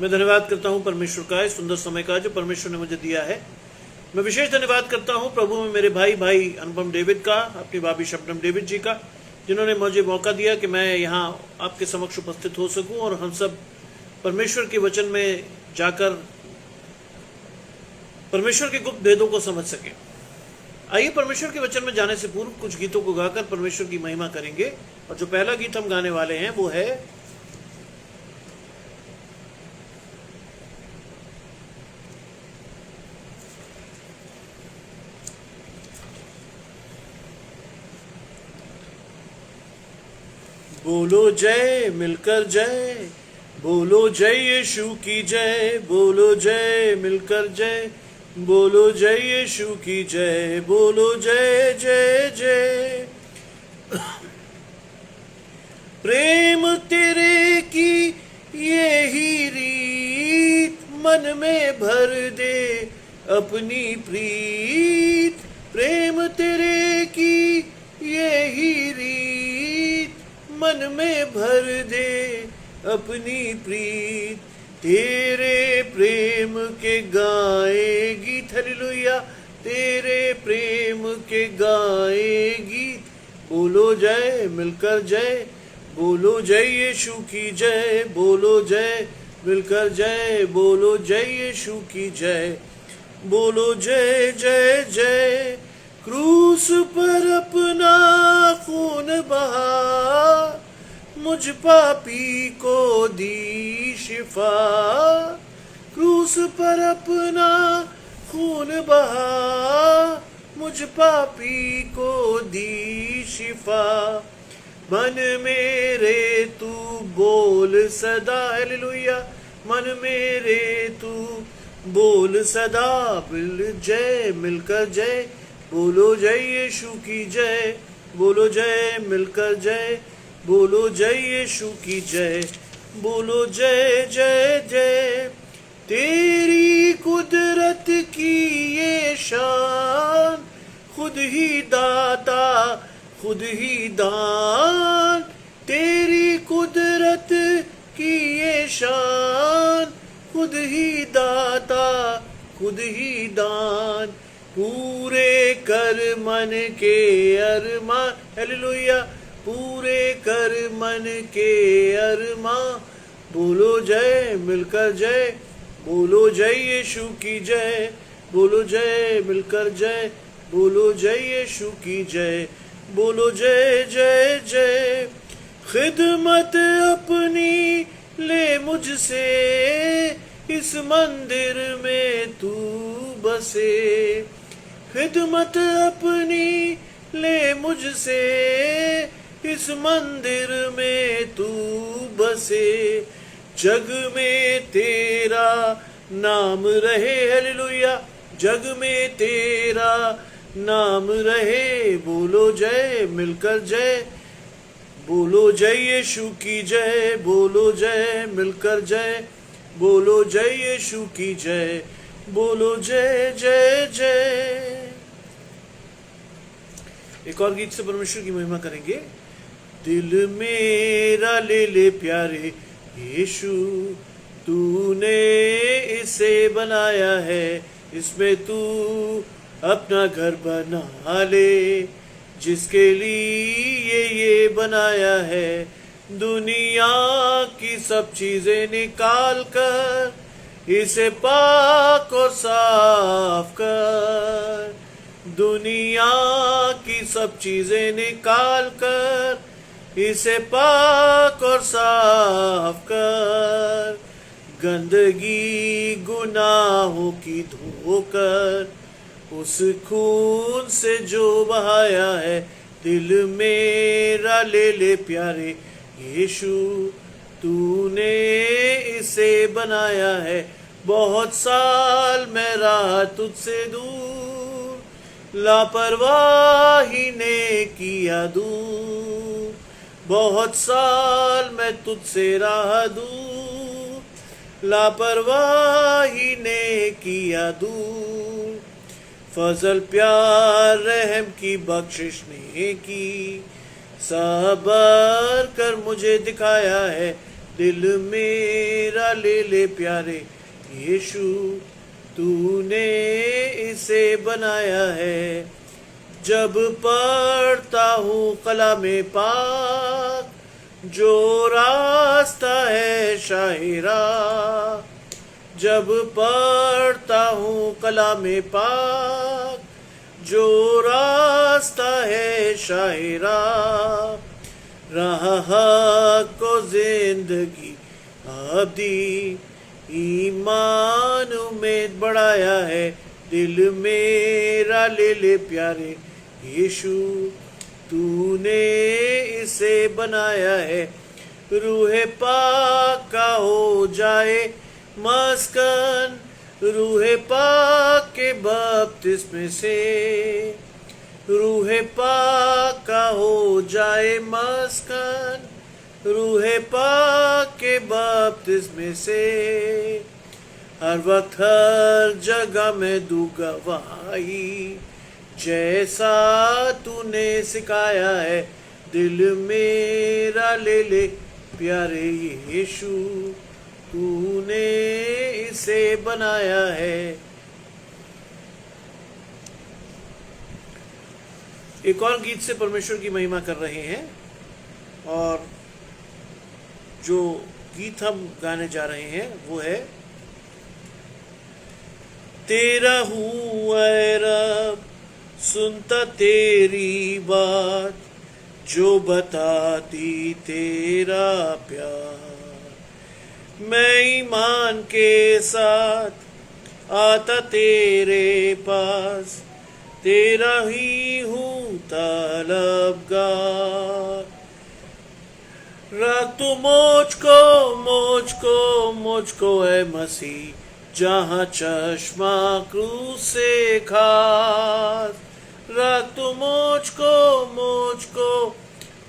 मैं धन्यवाद करता हूं परमेश्वर का, इस सुंदर समय का जो परमेश्वर ने मुझे दिया है। मैं विशेष धन्यवाद करता हूं प्रभु में मेरे भाई अनुपम डेविड का, अपनी भाभी शबनम डेविड जी का, जिन्होंने मुझे मौका दिया कि मैं यहाँ आपके समक्ष उपस्थित हो सकूं और हम सब परमेश्वर के वचन में जाकर परमेश्वर के गुप्त भेदों को समझ सकें। आइए परमेश्वर के वचन में जाने से पूर्व कुछ गीतों को गाकर परमेश्वर की महिमा करेंगे। और जो पहला गीत हम गाने वाले हैं वो है बोलो जय मिलकर जय, बोलो जय यीशु की जय, बोलो जय मिलकर जय, बोलो जय यीशु की जय, बोलो जय जय जय। प्रेम तेरे की यही रीत, मन में भर दे अपनी प्रीत। प्रेम तेरे की यही रीत, मन में भर दे अपनी प्रीत। तेरे प्रेम के गाए गीत, हालेलुया, तेरे प्रेम के गाए गीत। बोलो जय मिलकर जय, बोलो जय यीशु की जय, बोलो जय मिलकर जय, बोलो जय यीशु की जय, बोलो जय जय जय। क्रूस पर अपना खून बहा, मुझ पापी को दी शिफा। क्रूस पर अपना खून बहा, मुझ पापी को दी शिफा। मन मेरे तू बोल सदा, हालेलुया, मन मेरे तू बोल सदा। बिल जय मिलकर जय, बोलो जय यीशु की जय, बोलो जय मिलकर जय, बोलो जय यीशु की जय, बोलो जय जय जय। तेरी कुदरत की ये शान, खुद ही दाता खुद ही दान। तेरी कुदरत की ये शान, खुद ही दाता खुद ही दान। पूरे कर मन के अरमान, हालेलुया, पूरे कर मन के अरमान। बोलो जय मिलकर जय, बोलो जय यीशु की जय, बोलो जय मिलकर जय, बोलो जय यीशु की जय, बोलो जय जय जय। खिदमत अपनी ले मुझसे, इस मंदिर में तू बसे। खिदमत अपनी ले मुझसे, इस मंदिर में तू बसे। जग में तेरा नाम रहे, हालेलुया, जग में तेरा नाम रहे। बोलो जय मिलकर जय, बोलो जय यीशु की जय, बोलो जय मिलकर जय, बोलो जय यीशु की जय, बोलो जय जय जय। एक और गीत से परमेश्वर की महिमा करेंगे। दिल मेरा ले ले प्यारे यीशु, तूने इसे बनाया है, इसमें तू अपना घर बना ले। जिसके लिए ये बनाया है, दुनिया की सब चीजें निकाल कर इसे पाक और साफ कर। दुनिया की सब चीजें निकाल कर इसे पाक और साफ कर। गंदगी गुनाहों की धोकर उस खून से जो बहाया है। दिल मेरा ले ले प्यारे यीशु, तूने इसे बनाया है। बहुत साल मैं रहा तुझसे दूर, लापरवाही ने किया दूर। बहुत साल मैं तुझसे रहा दूर, लापरवाही ने किया दूर। फजल प्यार रहम की बख्शिश ने की, सबर कर मुझे दिखाया है। दिल मेरा ले ले प्यारे यीशु, तूने इसे बनाया है। जब पढ़ता हूँ कलामे पाक, जो रास्ता है शाहिरा, जब पढ़ता हूँ कलामे पाक, जो रास्ता है शाहिरा, राह को जिंदगी अब्दी ईमान उम्मीद बढ़ाया है। दिल मेरा ले ले प्यारे यीशु, तूने इसे बनाया है। रूहे पाक का हो जाए मस्कन, रूहे पाक के बपतिस्मे से, रूहे पाक का हो जाए मस्कन, रूहे पाक के बपतिस्मे से। हर वक्त हर जगह में दूं गवाही, जैसा तूने सिखाया है। दिल मेरा ले ले प्यारे यीशु, तूने इसे बनाया है। एक और गीत से परमेश्वर की महिमा कर रहे हैं, और जो गीत हम गाने जा रहे हैं वो है तेरा हूँ ऐ रब, सुनता तेरी बात, जो बताती तेरा प्यार। मैं ईमान के साथ आता तेरे पास, तेरा ही हूँ तलबगार। रख तू मुझको है मसीह, जहाँ चश्मा क्रूस से खास। रख तू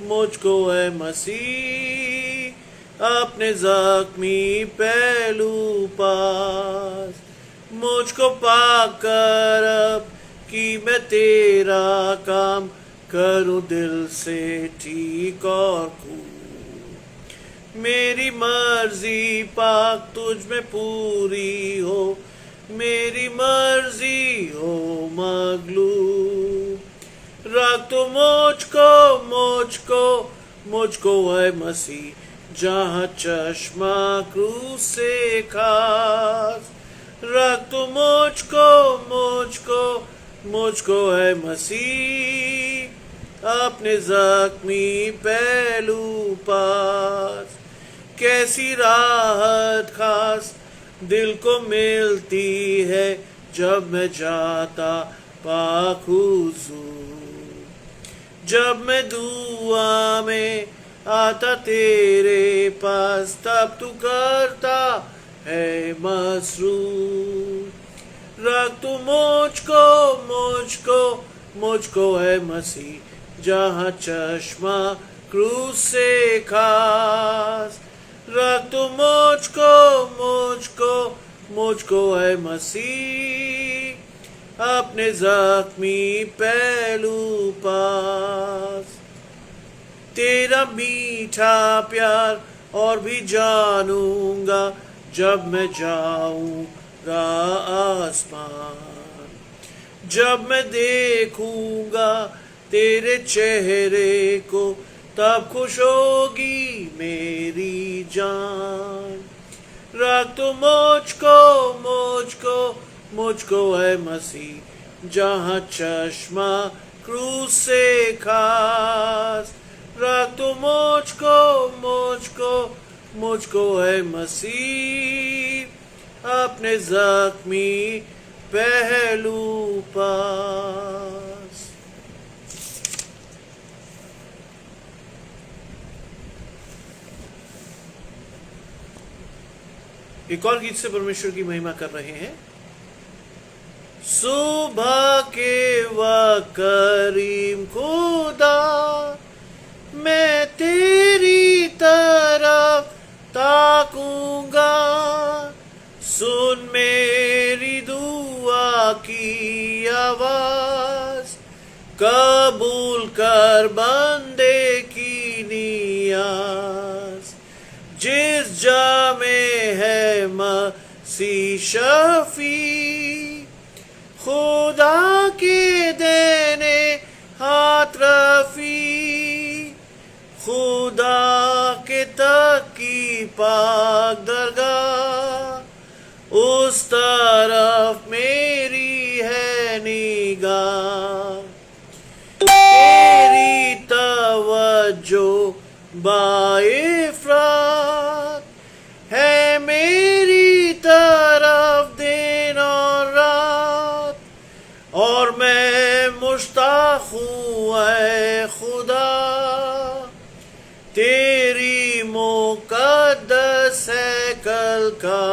मुझको है मसीह, अपने जख्मी पहलू पास। मुझको पाक कर अब कि मैं तेरा काम करूं दिल से ठीक और खूब। मेरी मर्जी पाक तुझ में पूरी हो, मेरी मर्जी हो मगलूब। रख तो मुझको है मसीह, जहाँ चश्मा क्रूस से खास। रख तो मुझको है मसीह, अपने जख्मी पहलू पास। कैसी राहत खास दिल को मिलती है, जब मैं जाता पाक हुजूर। जब मैं दुआ में आता तेरे पास, तब तू करता है मसरूर। रख तू मुझको है मसीह, जहाँ चश्मा क्रूस से खास। रख तू मुझको है मसीह, अपने जख्मी पहलू पास। तेरा मीठा प्यार और भी जानूंगा, जब मैं जाऊंगा आसमान। जब मैं देखूंगा तेरे चेहरे को, तब खुश होगी मेरी जान। रख तो मुझको है मसीह, जहाँ चश्मा क्रूस से खास। रख तो मुझको है मसीह, अपने जख्मी पहलू पास। एक और गीत से परमेश्वर की महिमा कर रहे हैं। सुबह के वक्त करीम खुदा, मैं तेरी तरफ ताकूंगा। सुन मेरी दुआ की आवाज, कबूल कर बंदे की नियाज। जिस जामे है मसीह शफी, खुदा के देने हाथ रफी, खुदा के तक की पाक दरगाह, उस तरफ मेरी है निगाह। तेरी तवज्जो बाइफरात है मेरी तरफ दिन और रात, और मैं मुश्ताक हूँ ऐ खुदा, तेरी मुक़द्दस है कल का।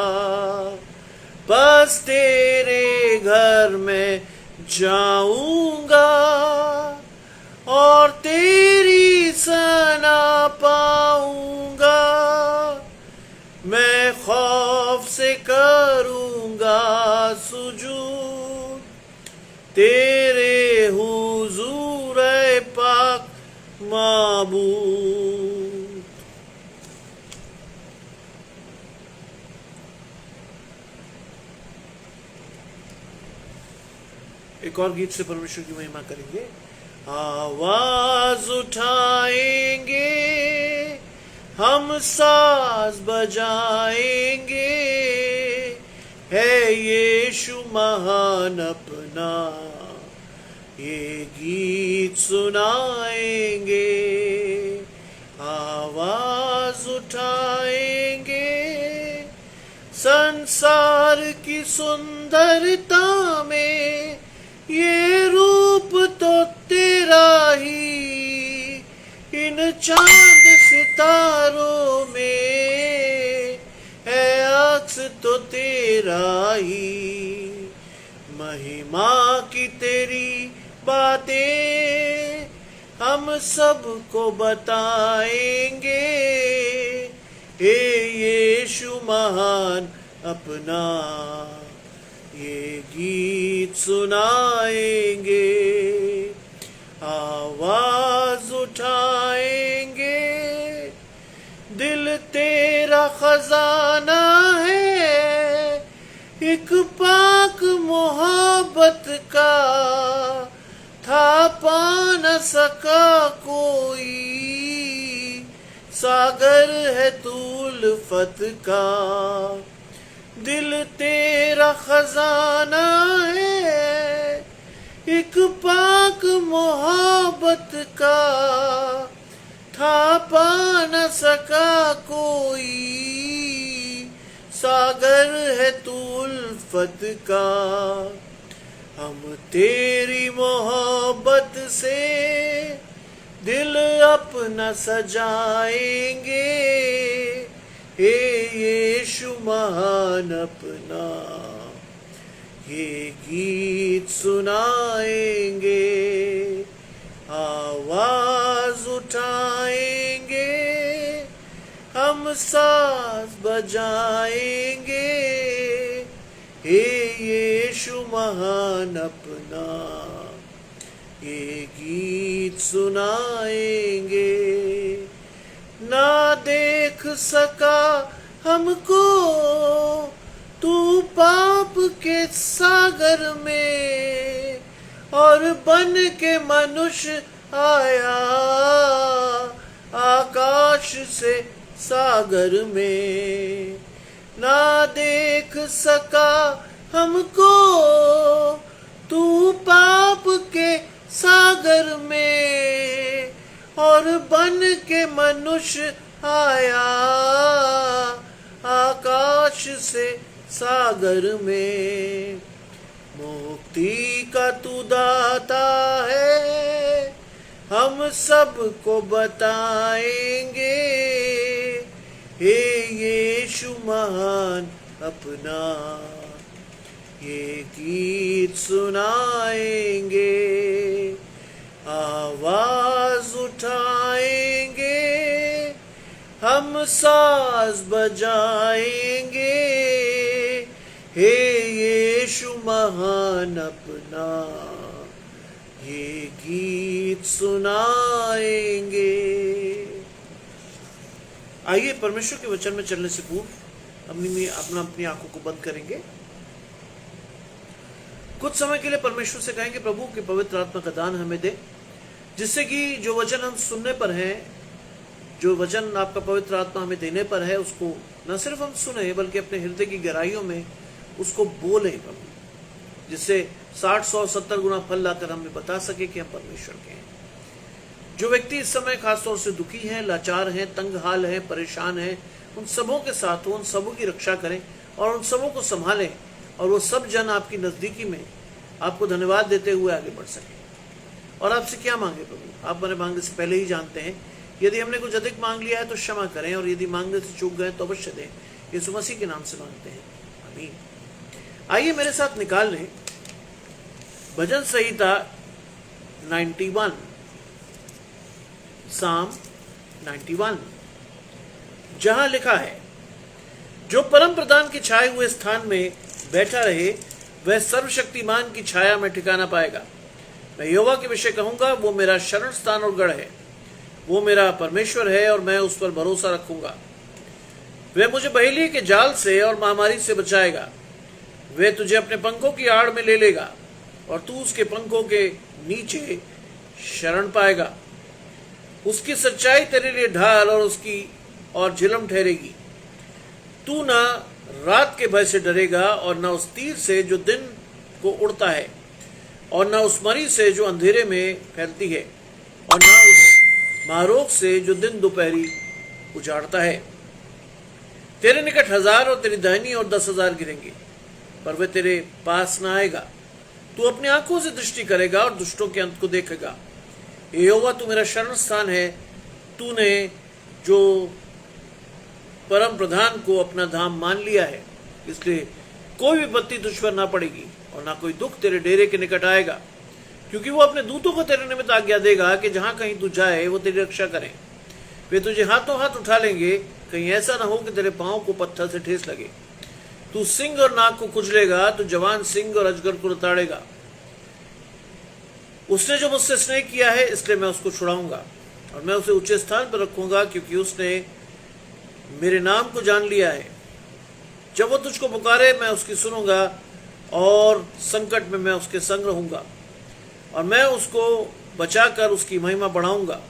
बस तेरे घर में जाऊंगा और तेरी सना पाऊंगा, मैं खौफ से करूंगा सुजूद तेरे हुजूर ऐ पाक माबूद। एक और गीत से परमेश्वर की महिमा करेंगे। आवाज उठाएंगे हम साज बजाएंगे, है यीशु महान अपना ये गीत सुनाएंगे। आवाज उठाएंगे संसार की सुंदरता में, ये रूप तो तेरा ही, इन चांद सितारों में है अक्स तो तेरा ही। महिमा की तेरी बातें हम सबको बताएंगे, हे यीशु महान अपना ये गीत सुनाएंगे। आवाज उठाएंगे दिल तेरा खजाना है, एक पाक मोहब्बत का था पा न सका कोई, सागर है तू उल्फत का। दिल तेरा खजाना है, एक पाक मोहब्बत का था पा न सका कोई, सागर है तू उल्फत का। हम तेरी मोहब्बत से दिल अपना सजाएंगे, हे यीशु महान अपना ये गीत सुनाएंगे। आवाज उठाएंगे हम साज बजाएंगे, हे यीशु महान अपना ये गीत सुनाएंगे। ना देख सका हमको तू पाप के सागर में, और बन के मनुष्य आया आकाश से सागर में। ना देख सका हमको तू पाप के सागर में, और बन के मनुष्य आया आकाश से सागर में। मुक्ति का तू दाता है, हम सबको बताएंगे, हे यीशु महान अपना ये गीत सुनाएंगे। आवाज उठाएंगे हम साज बजाएंगे, हे यीशु महान अपना ये गीत सुनाएंगे। आइए परमेश्वर के वचन में चलने से पूर्व अपनी आंखों को बंद करेंगे। कुछ समय के लिए परमेश्वर से कहेंगे, प्रभु कि पवित्र आत्मा का दान हमें दे, जिससे कि जो वचन हम सुनने पर हैं, जो वचन आपका पवित्र आत्मा हमें देने पर है, उसको न सिर्फ हम सुने बल्कि अपने हृदय की गहराइयों में उसको बोले प्रभु, जिससे 60, 100, 70 गुना फल लाकर हमें बता सके कि हम परमेश्वर के हैं। जो व्यक्ति इस समय खासतौर से दुखी हैं, लाचार हैं, तंग हाल हैं, परेशान हैं, उन सबों के साथ उन सबों की रक्षा करें और उन सबों को संभालें, और वो सब जन आपकी नजदीकी में आपको धन्यवाद देते हुए आगे बढ़ सके। और आपसे क्या मांगे प्रभु, आप हमारे मांगने से पहले ही जानते हैं। यदि हमने कुछ अधिक मांग लिया है तो क्षमा करें, और यदि मांगने से चूक गए तो अवश्य दें। यीशु मसीह के नाम से मांगते हैं, आमीन। आइए मेरे साथ निकाल लें भजन संहिता 91, साम 91, जहां लिखा है, जो परम प्रधान के छाए हुए स्थान में बैठा रहे वह सर्वशक्तिमान की छाया में ठिकाना पाएगा। मैं यहोवा के विषय कहूंगा, वो मेरा शरण स्थान और गढ़ है, वो मेरा परमेश्वर है और मैं उस पर भरोसा रखूंगा। वह मुझे बहेलिये के जाल से और महामारी से बचाएगा। वह तुझे अपने पंखों की आड़ में ले लेगा और तू उसके पंखों के नीचे शरण पाएगा। उसकी सच्चाई तेरे लिए ढाल और उसकी और झिलम ठहरेगी। तू न रात के भय से डरेगा और न उस तीर से जो दिन को उड़ता है, और न उस मरी से जो अंधेरे में फैलती है, और न उस महारोग से जो दिन दोपहरी उजाड़ता है। तेरे निकट 1000 और तेरी दाहिनी और 10,000 गिरेंगे, पर वे तेरे पास न आएगा। तू अपनी आंखों से दृष्टि करेगा और दुष्टों के अंत को देखेगा। यहोवा तू मेरा शरण स्थान है, तूने जो परम प्रधान को अपना धाम मान लिया है, इसलिए कोई विपत्ति तुझ पर ना पड़ेगी और ना कोई दुख तेरे डेरे के निकट आएगा, क्योंकि वो अपने दूतों को तेरे निमित्त आज्ञा देगा कि जहां कहीं तू जाए वो तेरी रक्षा करें। वे तुझे हाथों हाथ उठा लेंगे, कहीं ऐसा ना हो कि तेरे पांव को पत्थर से ठेस लगे। तू सिंह और नाग को कुचलेगा, तू जवान सिंह और अजगर को लताड़ेगा। उसने जो मुझसे स्नेह किया है, इसलिए मैं उसको छुड़ाऊंगा और मैं उसे ऊंचे स्थान पर रखूंगा, क्योंकि उसने मेरे नाम को जान लिया है। जब वो तुझको पुकारे मैं उसकी सुनूंगा, और संकट में मैं उसके संग रहूंगा, और मैं उसको बचाकर उसकी महिमा बढ़ाऊंगा।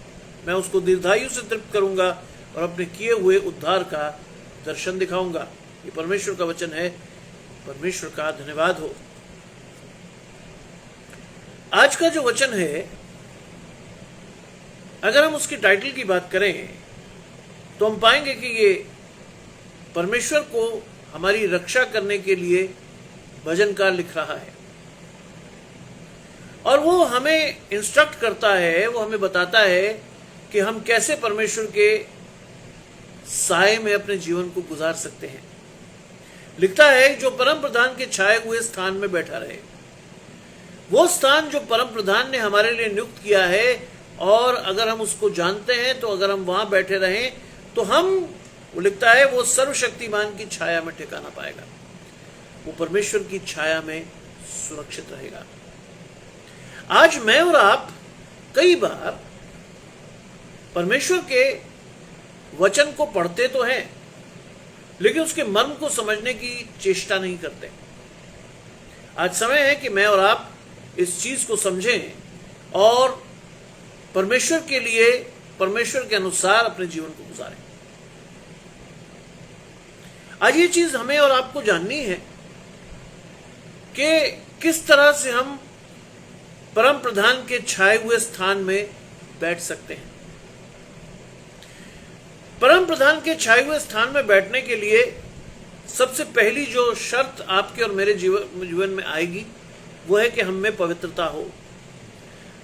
मैं उसको दीर्घायु से तृप्त करूंगा और अपने किए हुए उद्धार का दर्शन दिखाऊंगा। ये परमेश्वर का वचन है। परमेश्वर का धन्यवाद हो। आज का जो वचन है, अगर हम उसकी टाइटल की बात करें तो हम पाएंगे कि ये परमेश्वर को हमारी रक्षा करने के लिए भजनकार लिख रहा है, और वो हमें इंस्ट्रक्ट करता है, वो हमें बताता है कि हम कैसे परमेश्वर के साए में अपने जीवन को गुजार सकते हैं। लिखता है, जो परम प्रधान के छाए हुए स्थान में बैठा रहे। वो स्थान जो परम प्रधान ने हमारे लिए नियुक्त किया है, और अगर हम उसको जानते हैं तो अगर हम वहां बैठे रहें तो हम, वो लिखता है, वो सर्वशक्तिमान की छाया में ठिकाना पाएगा। वो परमेश्वर की छाया में सुरक्षित रहेगा। आज मैं और आप कई बार परमेश्वर के वचन को पढ़ते तो हैं, लेकिन उसके मर्म को समझने की चेष्टा नहीं करते। आज समय है कि मैं और आप इस चीज को समझें और परमेश्वर के लिए, परमेश्वर के अनुसार अपने जीवन को गुजारें। आज ये चीज हमें और आपको जाननी है कि किस तरह से हम परम प्रधान के छाए हुए स्थान में बैठ सकते हैं। परम प्रधान के छाए हुए स्थान में बैठने के लिए सबसे पहली जो शर्त आपके और मेरे जीवन में आएगी, वो है कि हम में पवित्रता हो।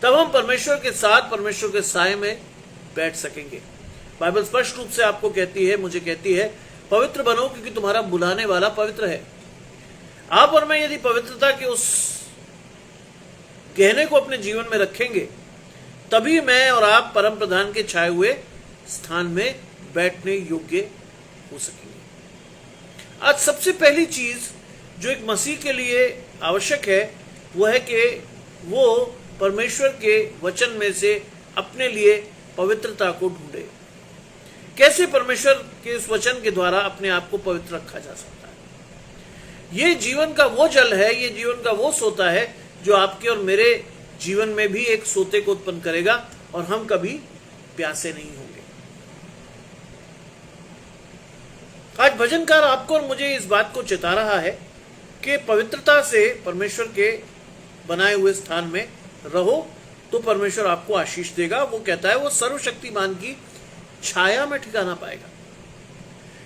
तब हम परमेश्वर के साथ, परमेश्वर के साए में बैठ सकेंगे। बाइबल स्पष्ट रूप से आपको कहती है, मुझे कहती है, पवित्र बनो क्योंकि तुम्हारा बुलाने वाला पवित्र है। आप और मैं यदि पवित्रता के उस कहने को अपने जीवन में रखेंगे, तभी मैं और आप परम प्रधान के छाए हुए स्थान में बैठने योग्य हो सकेंगे। आज सबसे पहली चीज जो एक मसीह के लिए आवश्यक है, वो है कि वो परमेश्वर के वचन में से अपने लिए पवित्रता को ढूंढे। कैसे परमेश्वर के इस वचन के द्वारा अपने आप को पवित्र रखा जा सकता है। ये जीवन का वो जल है, ये जीवन का वो सोता है जो आपके और मेरे जीवन में भी एक सोते को उत्पन्न करेगा और हम कभी प्यासे नहीं होंगे। आज भजनकार आपको और मुझे इस बात को चेता रहा है कि पवित्रता से परमेश्वर के बनाए हुए स्थान में रहो तो परमेश्वर आपको आशीष देगा। वो कहता है वो सर्वशक्तिमान की छाया में ठिकाना पाएगा।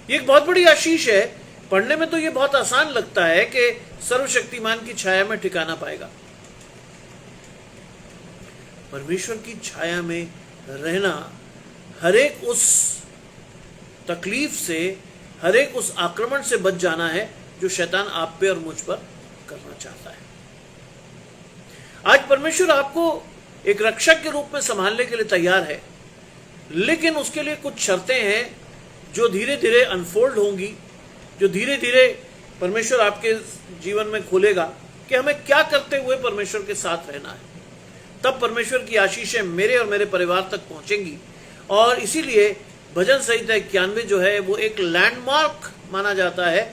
ये एक बहुत बड़ी आशीष है। पढ़ने में तो ये बहुत आसान लगता है कि सर्वशक्तिमान की छाया में ठिकाना पाएगा। परमेश्वर की छाया में रहना हर एक उस तकलीफ से, हर एक उस आक्रमण से बच जाना है जो शैतान आप पे और मुझ पर करना चाहता है। आज परमेश्वर आपको एक रक्षक के रूप में संभालने के लिए तैयार है, लेकिन उसके लिए कुछ शर्तें हैं जो धीरे धीरे अनफोल्ड होंगी, जो धीरे धीरे परमेश्वर आपके जीवन में खोलेगा कि हमें क्या करते हुए परमेश्वर के साथ रहना है। तब परमेश्वर की आशीषें मेरे और मेरे परिवार तक पहुंचेंगी। और इसीलिए भजन संहिता 91 जो है वो एक लैंडमार्क माना जाता है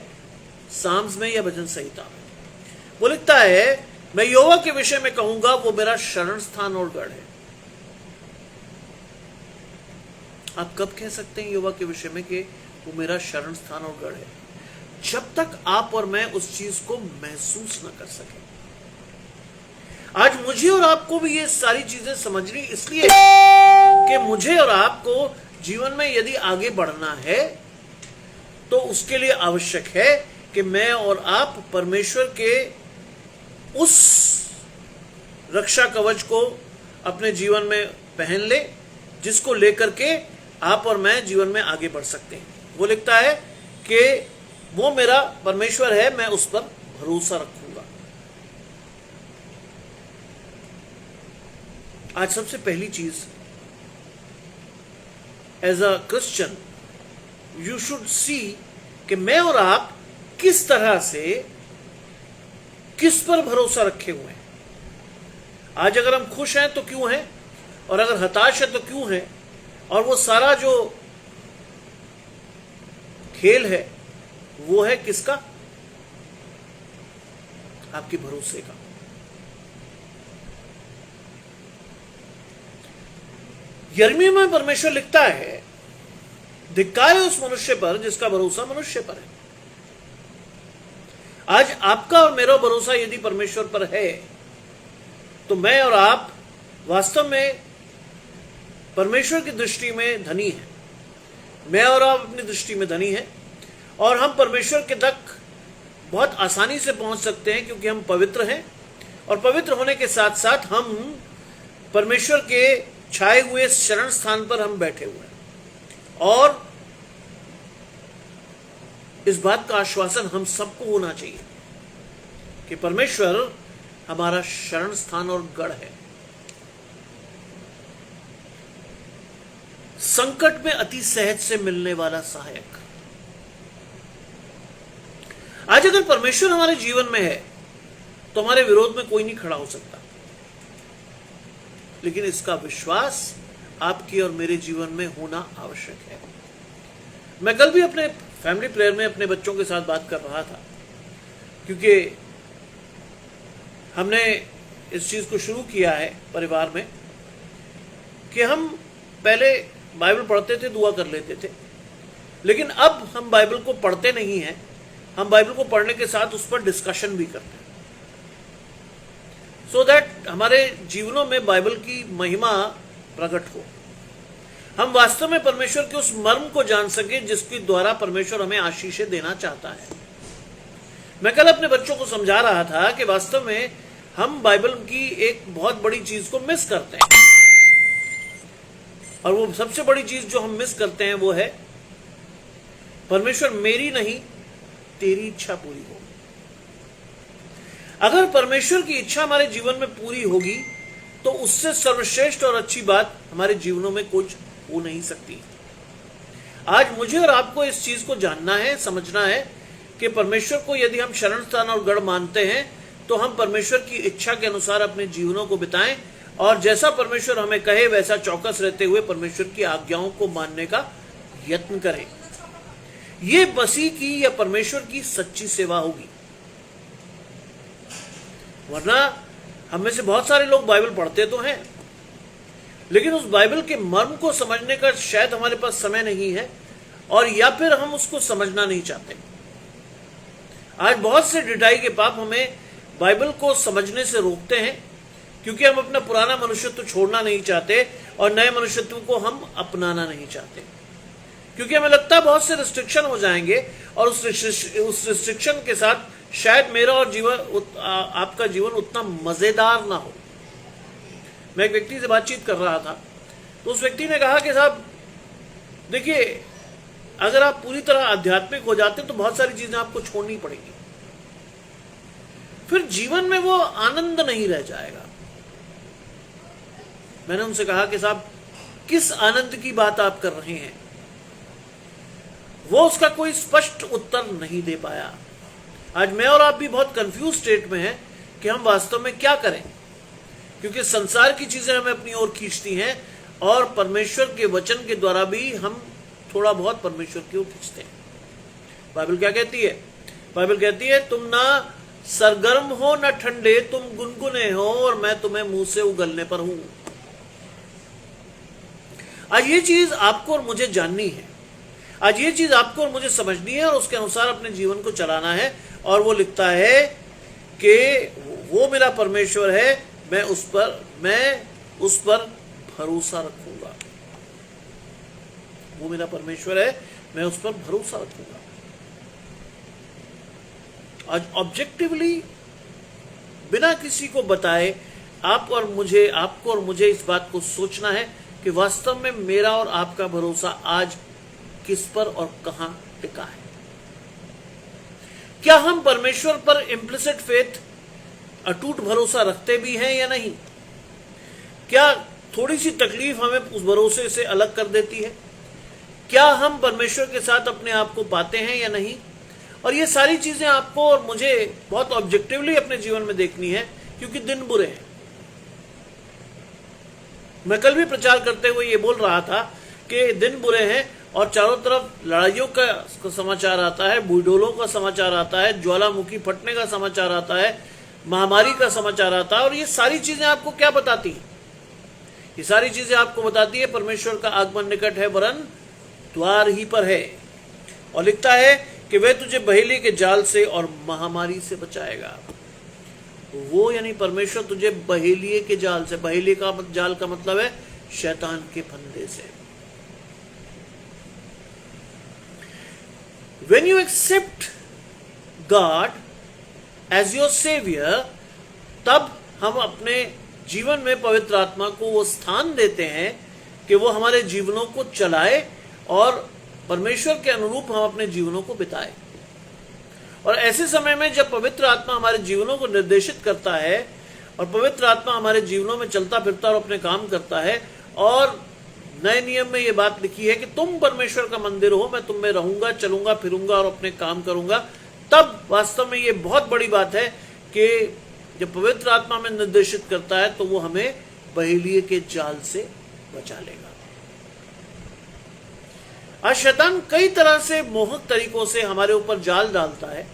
साम्स में या भजन संहिता में। वो लिखता है, मैं यहोवा के विषय में कहूंगा वो मेरा शरण स्थान और गढ़ है। आप कब कह सकते हैं यहोवा के विषय में कि वो मेरा शरण स्थान और गढ़ है? जब तक आप और मैं उस चीज को महसूस न कर सके। आज मुझे और आपको भी ये सारी चीजें समझनी इसलिए कि मुझे और आपको जीवन में यदि आगे बढ़ना है तो उसके लिए आवश्यक है कि मैं और आप परमेश्वर के उस रक्षा कवच को अपने जीवन में पहन ले जिसको लेकर के आप और मैं जीवन में आगे बढ़ सकते हैं। वो लिखता है कि वो मेरा परमेश्वर है, मैं उस पर भरोसा रखूंगा। आज सबसे पहली चीज, as a Christian you should see कि मैं और आप किस तरह से, किस पर भरोसा रखे हुए हैं। आज अगर हम खुश हैं तो क्यों हैं, और अगर हताश है तो क्यों हैं, और वो सारा जो खेल है वो है किसका? आपके भरोसे का। यिर्मयाह में परमेश्वर लिखता है, धिक्कार है उस मनुष्य पर जिसका भरोसा मनुष्य पर है। आज आपका और मेरा भरोसा यदि परमेश्वर पर है तो मैं और आप वास्तव में परमेश्वर की दृष्टि में धनी हैं। मैं और आप अपनी दृष्टि में धनी हैं और हम परमेश्वर के तक बहुत आसानी से पहुंच सकते हैं क्योंकि हम पवित्र हैं, और पवित्र होने के साथ साथ हम परमेश्वर के छाए हुए शरण स्थान पर हम बैठे हुए हैं। और इस बात का आश्वासन हम सबको होना चाहिए कि परमेश्वर हमारा शरण स्थान और गढ़ है, संकट में अति सहज से मिलने वाला सहायक। आज अगर परमेश्वर हमारे जीवन में है तो हमारे विरोध में कोई नहीं खड़ा हो सकता, लेकिन इसका विश्वास आपके और मेरे जीवन में होना आवश्यक है। मैं कल भी अपने फैमिली प्रेयर में अपने बच्चों के साथ बात कर रहा था, क्योंकि हमने इस चीज को शुरू किया है परिवार में कि हम पहले बाइबल पढ़ते थे, दुआ कर लेते थे, लेकिन अब हम बाइबल को पढ़ते नहीं हैं, हम बाइबल को पढ़ने के साथ उस पर डिस्कशन भी करते हैं, सो दैट हमारे जीवनों में बाइबल की महिमा प्रकट हो, हम वास्तव में परमेश्वर के उस मर्म को जान सके जिसके द्वारा परमेश्वर हमें आशीषें देना चाहता है। मैं कल अपने बच्चों को समझा रहा था कि वास्तव में हम बाइबल की एक बहुत बड़ी चीज को मिस करते हैं, और वो सबसे बड़ी चीज जो हम मिस करते हैं वो है, परमेश्वर मेरी नहीं तेरी इच्छा पूरी हो। अगर परमेश्वर की इच्छा हमारे जीवन में पूरी होगी तो उससे सर्वश्रेष्ठ और अच्छी बात हमारे जीवनों में कुछ हो नहीं सकती। आज मुझे और आपको इस चीज को जानना है, समझना है कि परमेश्वर को यदि हम शरण स्थान और गढ़ मानते हैं तो हम परमेश्वर की इच्छा के अनुसार अपने जीवनों को बिताएं, और जैसा परमेश्वर हमें कहे वैसा चौकस रहते हुए परमेश्वर की आज्ञाओं को मानने का यत्न करें। ये मसीह की या परमेश्वर की सच्ची सेवा होगी। वरना हम में से बहुत सारे लोग बाइबल पढ़ते तो हैं, लेकिन उस बाइबल के मर्म को समझने का शायद हमारे पास समय नहीं है, और या फिर हम उसको समझना नहीं चाहते। आज बहुत से ढिठाई के पाप हमें बाइबल को समझने से रोकते हैं, क्योंकि हम अपना पुराना मनुष्यत्व छोड़ना नहीं चाहते और नए मनुष्यत्व को हम अपनाना नहीं चाहते, क्योंकि हमें लगता है बहुत से रिस्ट्रिक्शन हो जाएंगे और उस रिस्ट्रिक्शन के साथ शायद मेरा और आपका जीवन उतना मजेदार ना हो। मैं एक व्यक्ति से बातचीत कर रहा था, तो उस व्यक्ति ने कहा कि साहब देखिए, अगर आप पूरी तरह आध्यात्मिक हो जाते तो बहुत सारी चीजें आपको छोड़नी पड़ेगी, फिर जीवन में वो आनंद नहीं रह जाएगा। मैंने उनसे कहा कि साहब किस आनंद की बात आप कर रहे हैं? वो उसका कोई स्पष्ट उत्तर नहीं दे पाया। आज मैं और आप भी बहुत कंफ्यूज स्टेट में हैं कि हम वास्तव में क्या करें, क्योंकि संसार की चीजें हमें अपनी ओर खींचती हैं और परमेश्वर के वचन के द्वारा भी हम थोड़ा बहुत परमेश्वर की ओर खींचते हैं। बाइबल क्या कहती है? बाइबल कहती है, तुम ना सरगर्म हो न ठंडे, तुम गुनगुने हो और मैं तुम्हें मुंह से उगलने पर हूं। आज ये चीज आपको और मुझे जाननी है, आज ये चीज आपको और मुझे समझनी है और उसके अनुसार अपने जीवन को चलाना है। और वो लिखता है कि वो मेरा परमेश्वर है, मैं उस पर भरोसा रखूंगा। वो मेरा परमेश्वर है, मैं उस पर भरोसा रखूंगा। आज ऑब्जेक्टिवली बिना किसी को बताए आपको और मुझे इस बात को सोचना है कि वास्तव में मेरा और आपका भरोसा आज किस पर और कहां टिका है। क्या हम परमेश्वर पर इम्प्लिसिट फेथ, अटूट भरोसा रखते भी हैं या नहीं? क्या थोड़ी सी तकलीफ हमें उस भरोसे से अलग कर देती है? क्या हम परमेश्वर के साथ अपने आप को पाते हैं या नहीं? और ये सारी चीजें आपको और मुझे बहुत ऑब्जेक्टिवली अपने जीवन में देखनी है, क्योंकि दिन बुरे हैं। मैं कल भी प्रचार करते हुए ये बोल रहा था कि दिन बुरे हैं और चारों तरफ लड़ाइयों का समाचार आता है, बुलडोलों का समाचार आता है, ज्वालामुखी फटने का समाचार आता है, महामारी का समाचार आता है। और ये सारी चीजें आपको क्या बताती हैं? ये सारी चीजें आपको बताती है परमेश्वर का आगमन निकट है, वरन द्वार ही पर है। और लिखता है कि वह तुझे बहेली के जाल से और महामारी से बचाएगा। वो यानी परमेश्वर तुझे बहेलिए के जाल से, बहेली का जाल का मतलब है शैतान के फंदे से। When you accept God as your Savior, तब हम अपने जीवन में पवित्र आत्मा को वो स्थान देते हैं कि वो हमारे जीवनों को चलाए और परमेश्वर के अनुरूप हम अपने जीवनों को बिताए। और ऐसे समय में जब पवित्र आत्मा हमारे जीवनों को निर्देशित करता है और पवित्र आत्मा हमारे जीवनों में चलता फिरता और अपने काम करता है, और नए नियम में ये बात लिखी है कि तुम परमेश्वर का मंदिर हो, मैं तुम में रहूंगा, चलूंगा फिरूंगा और अपने काम करूंगा, तब वास्तव में ये बहुत बड़ी बात है कि जब पवित्र आत्मा में निर्देशित करता है तो वो हमें बहेलिए के जाल से बचा लेगा। आज शैतान कई तरह से मोहक तरीकों से हमारे ऊपर जाल डालता है।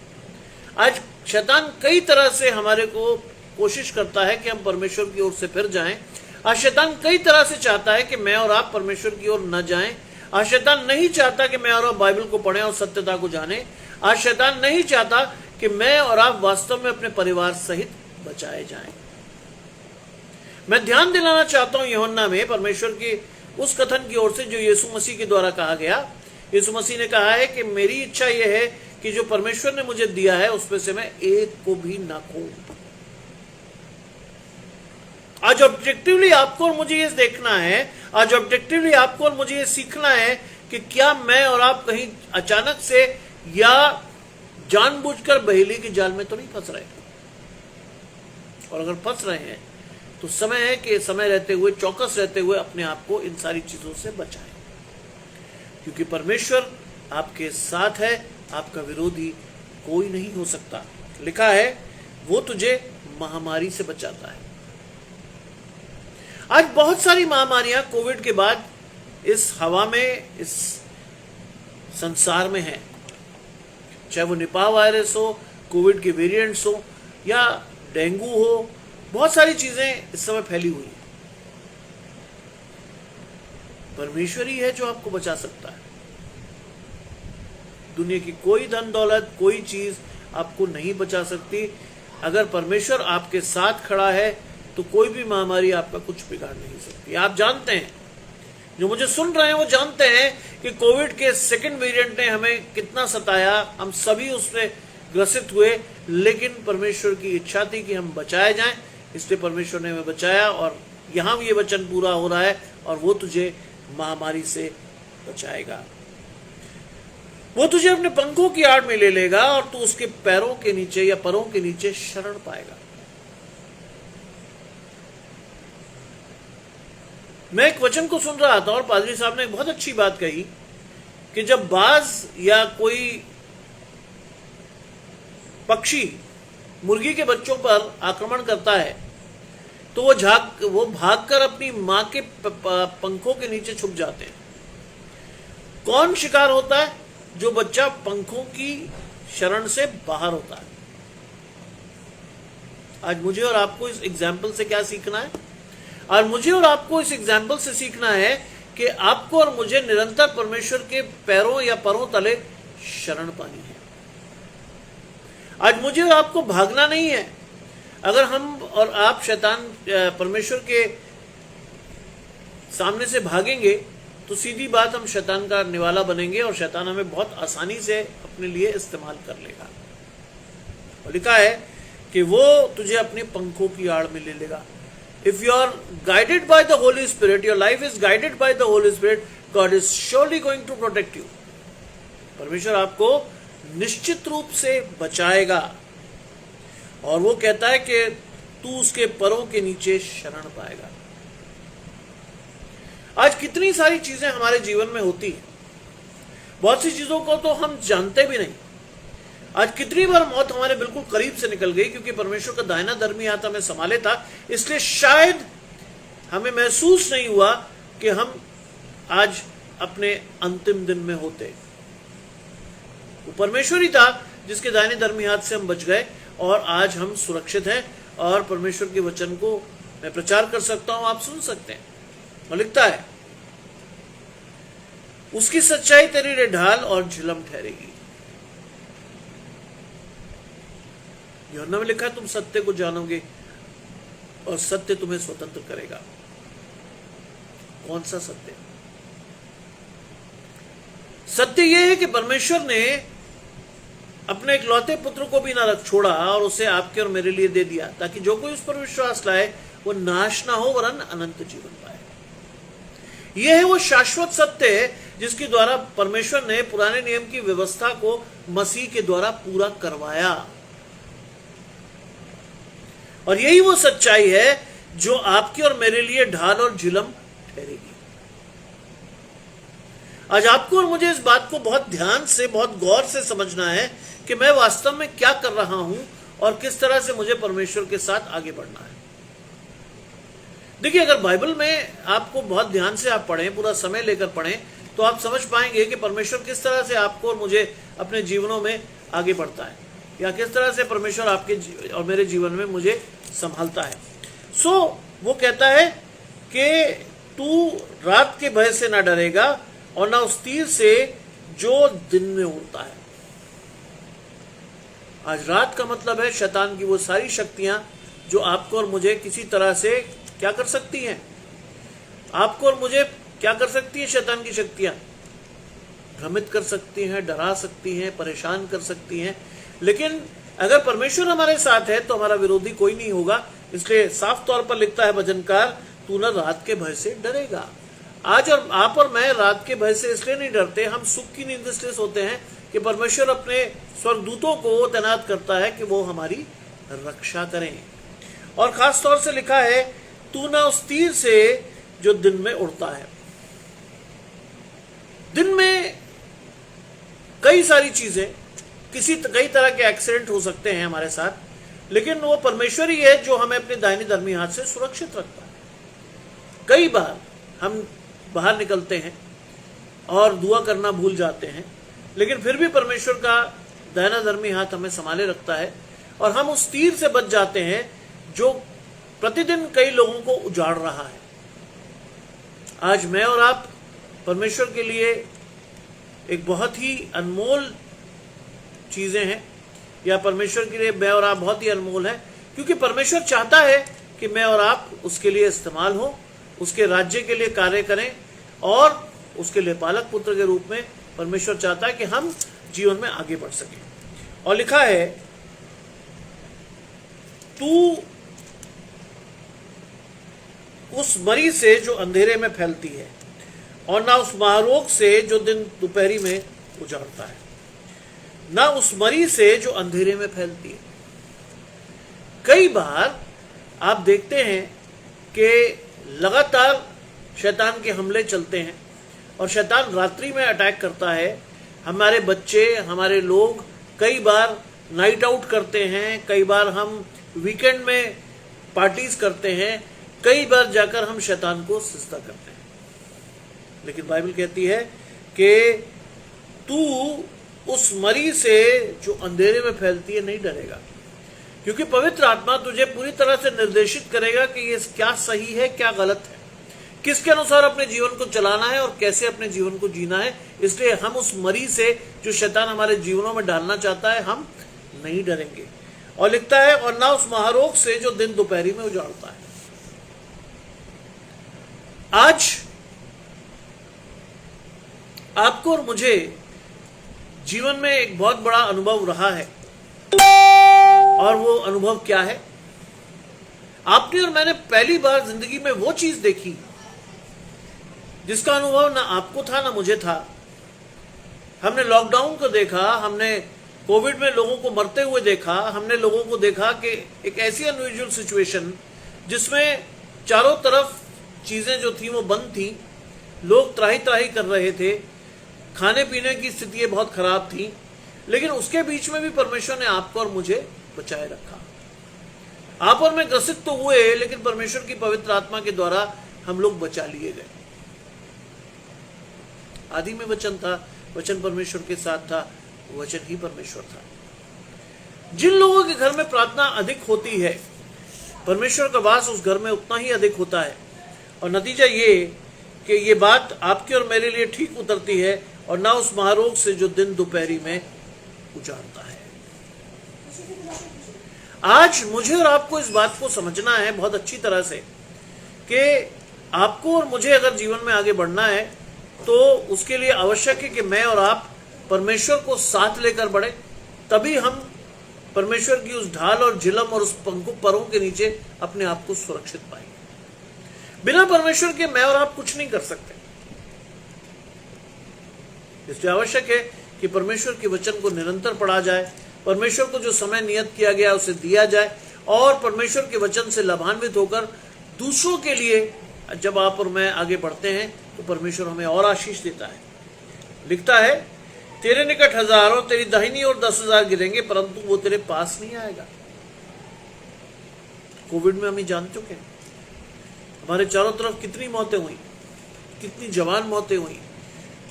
आज शैतान कई तरह से हमारे को कोशिश करता है कि हम परमेश्वर की ओर से फिर जाएं। आज शैतान कई तरह से चाहता है कि मैं और आप परमेश्वर की ओर न जाएं। आज शैतान नहीं चाहता कि मैं और आप बाइबल को पढ़ें और सत्यता को जानें। आज शैतान नहीं चाहता कि मैं और आप वास्तव में अपने परिवार सहित बचाए जाएं। मैं ध्यान दिलाना चाहता हूं यूहन्ना में परमेश्वर की उस कथन की ओर से जो यीशु मसीह के द्वारा कहा गया। यीशु मसीह ने कहा है कि मेरी इच्छा यह है कि जो परमेश्वर ने मुझे दिया है उसमें से मैं एक को भी ना खोऊं। आज ऑब्जेक्टिवली आपको और मुझे ये देखना है, आज ऑब्जेक्टिवली आपको और मुझे ये सीखना है कि क्या मैं और आप कहीं अचानक से या जानबूझकर बहेली के जाल में तो नहीं फंस रहे। और अगर फंस रहे हैं तो समय है कि समय रहते हुए, चौकस रहते हुए अपने आप को इन सारी चीजों से बचाएं, क्योंकि परमेश्वर आपके साथ है, आपका विरोधी कोई नहीं हो सकता। लिखा है वो तुझे महामारी से बचाता है। आज बहुत सारी महामारियां कोविड के बाद इस हवा में, इस संसार में है, चाहे वो निपाह वायरस हो, कोविड के वेरिएंट्स हो या डेंगू हो, बहुत सारी चीजें इस समय फैली हुई हैं। परमेश्वर ही है जो आपको बचा सकता है। दुनिया की कोई धन दौलत, कोई चीज आपको नहीं बचा सकती। अगर परमेश्वर आपके साथ खड़ा है तो कोई भी महामारी आपका कुछ बिगाड़ नहीं सकती। आप जानते हैं, जो मुझे सुन रहे हैं वो जानते हैं कि कोविड के सेकंड वेरिएंट ने हमें कितना सताया, हम सभी उससे ग्रसित हुए, लेकिन परमेश्वर की इच्छा थी कि हम बचाए जाएं, इसलिए परमेश्वर ने हमें बचाया। और यहां ये वचन पूरा हो रहा है, और वो तुझे महामारी से बचाएगा। वो तुझे अपने पंखों की आड़ में ले लेगा और तू उसके पैरों के नीचे या परों के नीचे शरण पाएगा। मैं एक वचन को सुन रहा था और पादरी साहब ने एक बहुत अच्छी बात कही कि जब बाज या कोई पक्षी मुर्गी के बच्चों पर आक्रमण करता है तो वो भागकर अपनी मां के पंखों के नीचे छुप जाते हैं। कौन शिकार होता है? जो बच्चा पंखों की शरण से बाहर होता है। आज मुझे और आपको इस एग्जाम्पल से क्या सीखना है? और मुझे और आपको इस एग्जाम्पल से सीखना है कि आपको और मुझे निरंतर परमेश्वर के पैरों या परों तले शरण पानी है। आज मुझे और आपको भागना नहीं है। अगर हम और आप शैतान परमेश्वर के सामने से भागेंगे तो सीधी बात हम शैतान का निवाला बनेंगे और शैतान हमें बहुत आसानी से अपने लिए इस्तेमाल कर लेगा। और लिखा है कि वो तुझे अपने पंखों की आड़ में ले लेगा। If you are guided by the Holy Spirit, your life is guided by the Holy Spirit, God is surely going to protect you. परमेश्वर आपको निश्चित रूप से बचाएगा। और वो कहता है कि तू उसके परों के नीचे शरण पाएगा। आज कितनी सारी चीजें हमारे जीवन में होती हैं, बहुत सी चीजों को तो हम जानते भी नहीं। आज कितनी बार मौत हमारे बिल्कुल करीब से निकल गई क्योंकि परमेश्वर का दाहिना दरमी हाथ हमें संभाले था, इसलिए शायद हमें महसूस नहीं हुआ कि हम आज अपने अंतिम दिन में होते। वो परमेश्वर ही था जिसके दाहिने दरमी हाथ से हम बच गए और आज हम सुरक्षित हैं और परमेश्वर के वचन को मैं प्रचार कर सकता हूं, आप सुन सकते हैं। और लिखता है उसकी सच्चाई तेरे लिए ढाल और झिलम ठहरेगी। यूहन्ना में लिखा है तुम सत्य को जानोगे और सत्य तुम्हें स्वतंत्र करेगा। कौन सा सत्य? सत्य यह है कि परमेश्वर ने अपने इकलौते पुत्र को भी ना रख छोड़ा और उसे आपके और मेरे लिए दे दिया ताकि जो कोई उस पर विश्वास लाए वो नाश ना हो वरन अनंत जीवन पाए। यह है वो शाश्वत सत्य है जिसके द्वारा परमेश्वर ने पुराने नियम की व्यवस्था को मसीह के द्वारा पूरा करवाया। और यही वो सच्चाई है जो आपकी और मेरे लिए ढाल और झिलम ठहरेगी। आज आपको और मुझे इस बात को बहुत ध्यान से, बहुत गौर से समझना है कि मैं वास्तव में क्या कर रहा हूं और किस तरह से मुझे परमेश्वर के साथ आगे बढ़ना है। देखिए, अगर बाइबल में आपको बहुत ध्यान से आप पढ़ें, पूरा समय लेकर पढ़ें, तो आप समझ पाएंगे कि परमेश्वर किस तरह से आपको और मुझे अपने जीवनों में आगे बढ़ता है या किस तरह से परमेश्वर आपके और मेरे जीवन में मुझे संभालता है। वो कहता है कि तू रात के भय से ना डरेगा और ना उस तीर से जो दिन में उड़ता है। आज रात का मतलब है शैतान की वो सारी शक्तियां जो आपको और मुझे किसी तरह से क्या कर सकती हैं। आपको और मुझे क्या कर सकती है शैतान की शक्तियां? भ्रमित कर सकती हैं, डरा सकती हैं, परेशान कर सकती हैं। लेकिन अगर परमेश्वर हमारे साथ है तो हमारा विरोधी कोई नहीं होगा। इसलिए साफ तौर पर लिखता है भजनकार, तू न रात के भय से डरेगा। आज और आप और मैं रात के भय से इसलिए नहीं डरते, हम सुख की नींद इसलिए सोते हैं कि परमेश्वर अपने स्वर्गदूतों को तैनात करता है कि वो हमारी रक्षा करें। और खास तौर से लिखा है, तू ना उस तीर से जो दिन में उड़ता है। दिन में कई सारी चीजें, कई तरह के एक्सीडेंट हो सकते हैं हमारे साथ, लेकिन वो परमेश्वर ही है जो हमें अपने दाहिने धर्मी हाथ से सुरक्षित रखता है। कई बार हम बाहर निकलते हैं और दुआ करना भूल जाते हैं लेकिन फिर भी परमेश्वर का दाहिना धर्मी हाथ हमें संभाले रखता है और हम उस तीर से बच जाते हैं जो प्रतिदिन कई लोगों को उजाड़ रहा है। आज मैं और आप परमेश्वर के लिए एक बहुत ही अनमोल चीजें हैं, या परमेश्वर के लिए मैं और आप बहुत ही अनमोल हैं, क्योंकि परमेश्वर चाहता है कि मैं और आप उसके लिए इस्तेमाल हो, उसके राज्य के लिए कार्य करें और उसके लिए पालक पुत्र के रूप में परमेश्वर चाहता है कि हम जीवन में आगे बढ़ सकें। और लिखा है, तू उस मरी से जो अंधेरे में फैलती है और ना उस महारोग से जो दिन दोपहरी में उजाड़ता है, ना उस मरी से जो अंधेरे में फैलती है। कई बार आप देखते हैं कि लगातार शैतान के हमले चलते हैं और शैतान रात्रि में अटैक करता है। हमारे बच्चे, हमारे लोग कई बार नाइट आउट करते हैं, कई बार हम वीकेंड में पार्टीज करते हैं, कई बार जाकर हम शैतान को सिजदा करते हैं। लेकिन बाइबल कहती है कि तू उस मरी से जो अंधेरे में फैलती है नहीं डरेगा, क्योंकि पवित्र आत्मा तुझे पूरी तरह से निर्देशित करेगा कि ये क्या सही है, क्या गलत है, किसके अनुसार अपने जीवन को चलाना है और कैसे अपने जीवन को जीना है। इसलिए हम उस मरी से जो शैतान हमारे जीवनों में डालना चाहता है, हम नहीं डरेंगे। और लिखता है, और ना उस महारोग से जो दिन दोपहरी में उजाड़ता है। आज आपको और मुझे जीवन में एक बहुत बड़ा अनुभव रहा है, और वो अनुभव क्या है? आपने और मैंने पहली बार जिंदगी में वो चीज देखी जिसका अनुभव ना आपको था ना मुझे था। हमने लॉकडाउन को देखा, हमने कोविड में लोगों को मरते हुए देखा, हमने लोगों को देखा कि एक ऐसी अनयूजुअल सिचुएशन जिसमें चारों तरफ चीजें जो थी वो बंद थी, लोग त्राही त्राही कर रहे थे, खाने पीने की स्थितियां बहुत खराब थी, लेकिन उसके बीच में भी परमेश्वर ने आपको और मुझे बचाए रखा। आप और मैं ग्रसित तो हुए, लेकिन परमेश्वर की पवित्र आत्मा के द्वारा हम लोग बचा लिए गए। आदि में वचन था, वचन परमेश्वर के साथ था, वचन ही परमेश्वर था। जिन लोगों के घर में प्रार्थना अधिक होती है, परमेश्वर का वास उस घर में उतना ही अधिक होता है। और नतीजा ये कि ये बात आपके और मेरे लिए ठीक उतरती है, और ना उस महारोग से जो दिन दोपहरी में उजाड़ता है। आज मुझे और आपको इस बात को समझना है बहुत अच्छी तरह से कि आपको और मुझे अगर जीवन में आगे बढ़ना है तो उसके लिए आवश्यक है कि मैं और आप परमेश्वर को साथ लेकर बढ़े, तभी हम परमेश्वर की उस ढाल और झिलम और उस परों के नीचे अपने आप को सुरक्षित पाएंगे। बिना परमेश्वर के मैं और आप कुछ नहीं कर सकते। इसलिए आवश्यक है कि परमेश्वर के वचन को निरंतर पढ़ा जाए, परमेश्वर को जो समय नियत किया गया उसे दिया जाए, और परमेश्वर के वचन से लाभान्वित होकर दूसरों के लिए जब आप और मैं आगे बढ़ते हैं तो परमेश्वर हमें और आशीष देता है। लिखता है, तेरे निकट 1000 और तेरी दाहिनी ओर 10,000 गिरेंगे, परंतु वो तेरे पास नहीं आएगा। कोविड में हम जान चुके हैं, हमारे चारों तरफ कितनी मौतें हुई, कितनी जवान मौतें हुई,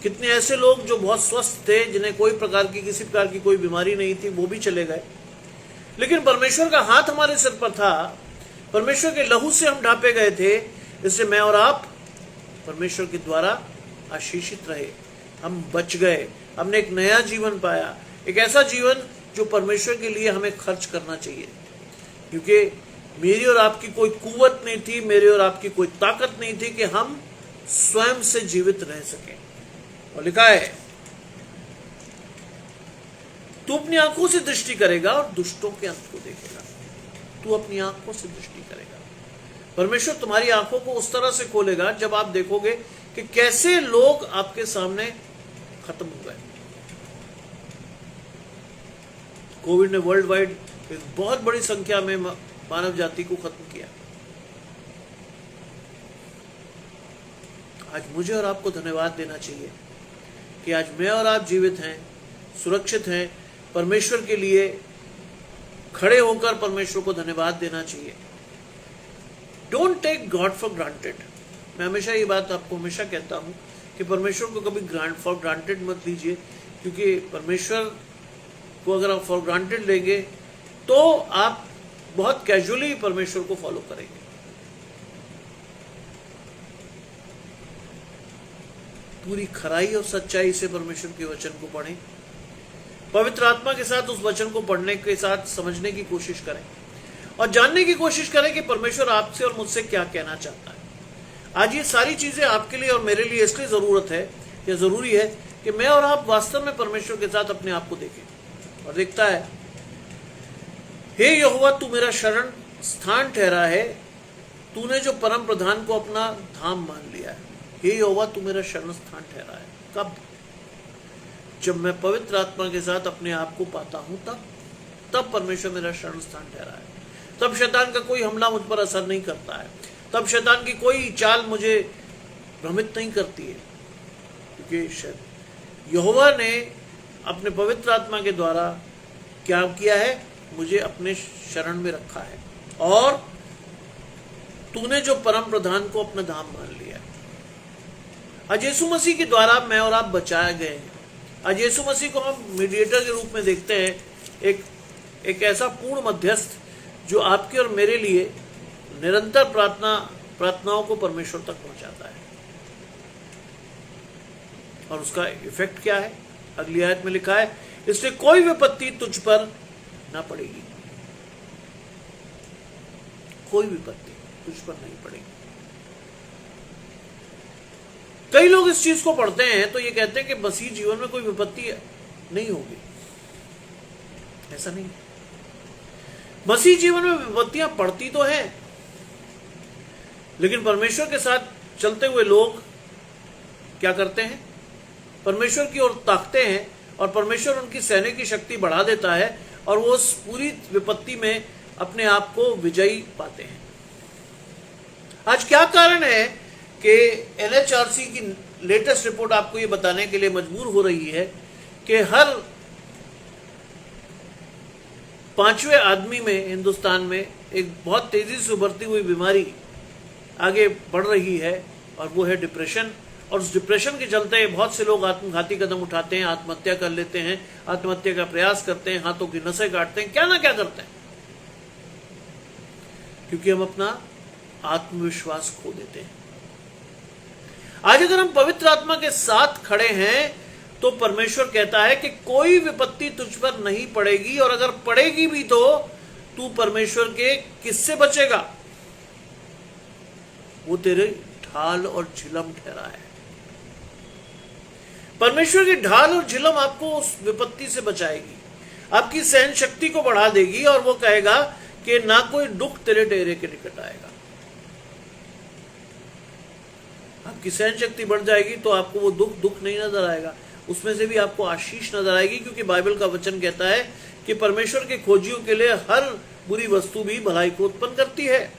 कितने ऐसे लोग जो बहुत स्वस्थ थे, जिन्हें कोई प्रकार की किसी प्रकार की कोई बीमारी नहीं थी, वो भी चले गए। लेकिन परमेश्वर का हाथ हमारे सिर पर था, परमेश्वर के लहू से हम ढांपे गए थे। इसलिए मैं और आप परमेश्वर के द्वारा आशीषित रहे, हम बच गए, हमने एक नया जीवन पाया, एक ऐसा जीवन जो परमेश्वर के लिए हमें खर्च करना चाहिए। क्योंकि मेरी और आपकी कोई कुव्वत नहीं थी, मेरी और आपकी कोई ताकत नहीं थी कि हम स्वयं से जीवित रह सकें। और लिखा है, तू अपनी आंखों से दृष्टि करेगा और दुष्टों के अंत को देखेगा। तू अपनी आंखों से दृष्टि करेगा। परमेश्वर तुम्हारी आंखों को उस तरह से खोलेगा जब आप देखोगे कि कैसे लोग आपके सामने खत्म हो गए। कोविड ने वर्ल्ड वाइड एक बहुत बड़ी संख्या में मानव जाति को खत्म किया। आज मुझे और आपको धन्यवाद देना चाहिए कि आज मैं और आप जीवित हैं, सुरक्षित हैं। परमेश्वर के लिए खड़े होकर परमेश्वर को धन्यवाद देना चाहिए। Don't take God for granted. मैं हमेशा ये बात आपको हमेशा कहता हूं कि परमेश्वर को कभी फॉर ग्रांटेड मत लीजिए, क्योंकि परमेश्वर को अगर आप फॉर ग्रांटेड लेंगे तो आप बहुत कैजुअली परमेश्वर को फॉलो करेंगे। पूरी खराई और सच्चाई से परमेश्वर के वचन को पढ़ें, पवित्र आत्मा के साथ उस वचन को पढ़ने के साथ समझने की कोशिश करें और जानने की कोशिश करें कि परमेश्वर आपसे और मुझसे क्या कहना चाहता है। आज ये सारी चीजें आपके लिए और मेरे लिए इसलिए जरूरी है कि मैं और आप वास्तव में परमेश्वर के साथ अपने आप को देखें। और देखता है, हे यहोवा तू मेरा शरण स्थान ठहरा है, तूने जो परम प्रधान को अपना धाम मान लिया है। हे यहोवा तू मेरा शरण स्थान ठहरा है। कब? जब मैं पवित्र आत्मा के साथ अपने आप को पाता हूं, तब परमेश्वर मेरा शरण स्थान ठहरा है। तब शैतान का कोई हमला मुझ पर असर नहीं करता है, तब शैतान की कोई चाल मुझे भ्रमित नहीं करती है, क्योंकि यहोवा ने अपने पवित्र आत्मा के द्वारा क्या किया है, मुझे अपने शरण में रखा है और तूने जो परम प्रधान को अपना धाम मान लिया है। आज यीशु मसीह के द्वारा मैं और आप बचाए गए हैं। आज यीशु मसीह को हम मीडिएटर के रूप में देखते हैं, एक ऐसा पूर्ण मध्यस्थ जो आपके और मेरे लिए निरंतर प्रार्थनाओं को परमेश्वर तक पहुंचाता है। और उसका इफेक्ट क्या है? अगली आयत में लिखा है, इसलिए कोई विपत्ति तुझ पर ना पड़ेगी। कोई विपत्ति तुझ पर नहीं पड़ेगी। कई लोग इस चीज को पढ़ते हैं तो ये कहते हैं कि मसीह जीवन में कोई विपत्ति नहीं होगी। ऐसा नहीं। मसीह जीवन में विपत्तियां पड़ती तो हैं, लेकिन परमेश्वर के साथ चलते हुए लोग क्या करते हैं? परमेश्वर की ओर ताकते हैं और परमेश्वर उनकी सहने की शक्ति बढ़ा देता है और वो उस पूरी विपत्ति में अपने आप को विजयी पाते हैं। आज क्या कारण है कि एनएचआरसी की लेटेस्ट रिपोर्ट आपको ये बताने के लिए मजबूर हो रही है कि हर 5वें आदमी में हिंदुस्तान में एक बहुत तेजी से उभरती हुई बीमारी आगे बढ़ रही है और वो है डिप्रेशन। और उस डिप्रेशन के चलते बहुत से लोग आत्मघाती कदम उठाते हैं, आत्महत्या कर लेते हैं, आत्महत्या का प्रयास करते हैं, हाथों की नसें काटते हैं, क्या ना क्या करते हैं, क्योंकि हम अपना आत्मविश्वास खो देते हैं। आज अगर हम पवित्र आत्मा के साथ खड़े हैं तो परमेश्वर कहता है कि कोई विपत्ति तुझ पर नहीं पड़ेगी, और अगर पड़ेगी भी तो तू परमेश्वर के किससे बचेगा? वो तेरे ढाल और झिलम ठहरा है। परमेश्वर की ढाल और झिलम आपको उस विपत्ति से बचाएगी, आपकी सहन शक्ति को बढ़ा देगी और वो कहेगा कि ना कोई दुख तेरे डेरे के निकट आएगा। आपकी सहन शक्ति बढ़ जाएगी तो आपको वो दुख नहीं नजर आएगा, उसमें से भी आपको आशीष नजर आएगी, क्योंकि बाइबल का वचन कहता है कि परमेश्वर के खोजियों के लिए हर बुरी वस्तु भी भलाई को उत्पन्न करती है।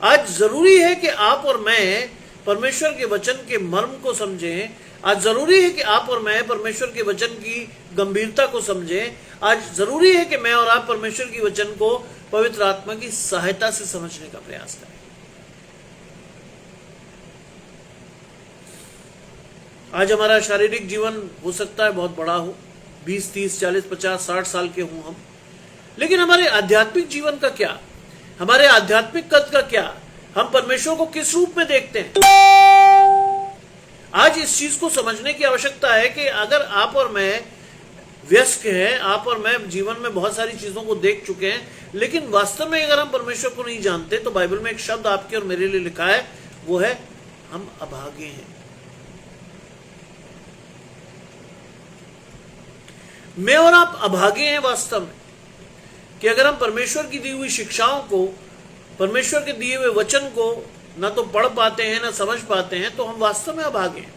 आज जरूरी है कि आप और मैं परमेश्वर के वचन के मर्म को समझें। आज जरूरी है कि आप और मैं परमेश्वर के वचन की गंभीरता को समझें। आज जरूरी है कि मैं और आप परमेश्वर की वचन को पवित्र आत्मा की सहायता से समझने का प्रयास करें। आज हमारा शारीरिक जीवन हो सकता है बहुत बड़ा हो, 20, 30, 40, 50, 60 साल के हों हम, लेकिन हमारे आध्यात्मिक जीवन का क्या? हमारे आध्यात्मिक कद का क्या? हम परमेश्वर को किस रूप में देखते हैं? आज इस चीज को समझने की आवश्यकता है कि अगर आप और मैं व्यस्क हैं, आप और मैं जीवन में बहुत सारी चीजों को देख चुके हैं, लेकिन वास्तव में अगर हम परमेश्वर को नहीं जानते, तो बाइबल में एक शब्द आपके और मेरे लिए लिखा है, वो है हम अभागे हैं। मैं और आप अभागे हैं वास्तव में, कि अगर हम परमेश्वर की दी हुई शिक्षाओं को, परमेश्वर के दिए हुए वचन को ना तो पढ़ पाते हैं ना समझ पाते हैं, तो हम वास्तव में अभागे हैं।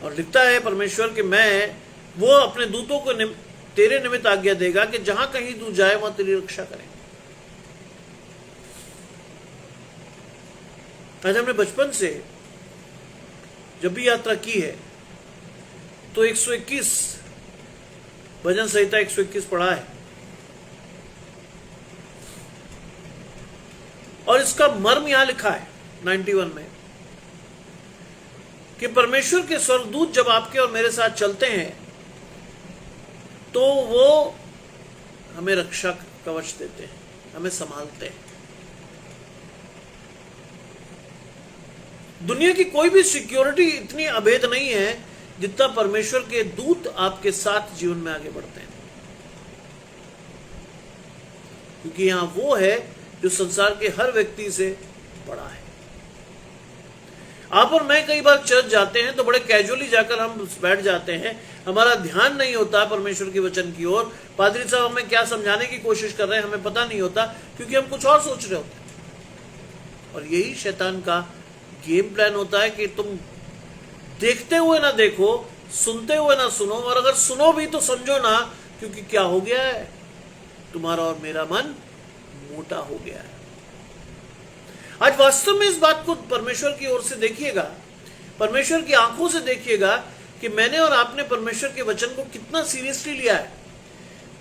और लिखता है परमेश्वर कि वो अपने दूतों को तेरे निमित्त आज्ञा देगा कि जहां कहीं तू जाए वहां तेरी रक्षा करें। आज हमने बचपन से जब भी यात्रा की है तो 121 भजन संहिता 121 पढ़ा है, और इसका मर्म यहां लिखा है 91 में। कि परमेश्वर के स्वर्गदूत जब आपके और मेरे साथ चलते हैं तो वो हमें रक्षा कवच देते हैं, हमें संभालते हैं। दुनिया की कोई भी सिक्योरिटी इतनी अभेद नहीं है जितना परमेश्वर के दूत आपके साथ जीवन में आगे बढ़ते हैं, क्योंकि यहां वो है जो संसार के हर व्यक्ति से बड़ा है। आप और मैं कई बार चर्च जाते हैं तो बड़े कैजुअली जाकर हम बैठ जाते हैं, हमारा ध्यान नहीं होता परमेश्वर के वचन की ओर। पादरी साहब हमें क्या समझाने की कोशिश कर रहे हैं हमें पता नहीं होता, क्योंकि हम कुछ और सोच रहे होते हैं। और यही शैतान का गेम प्लान होता है कि तुम देखते हुए ना देखो, सुनते हुए ना सुनो, और अगर सुनो भी तो समझो ना, क्योंकि क्या हो गया है, तुम्हारा और मेरा मन मोटा हो गया है। आज वास्तव में इस बात को परमेश्वर की ओर से देखिएगा, परमेश्वर की आंखों से देखिएगा कि मैंने और आपने परमेश्वर के वचन को कितना सीरियसली लिया है।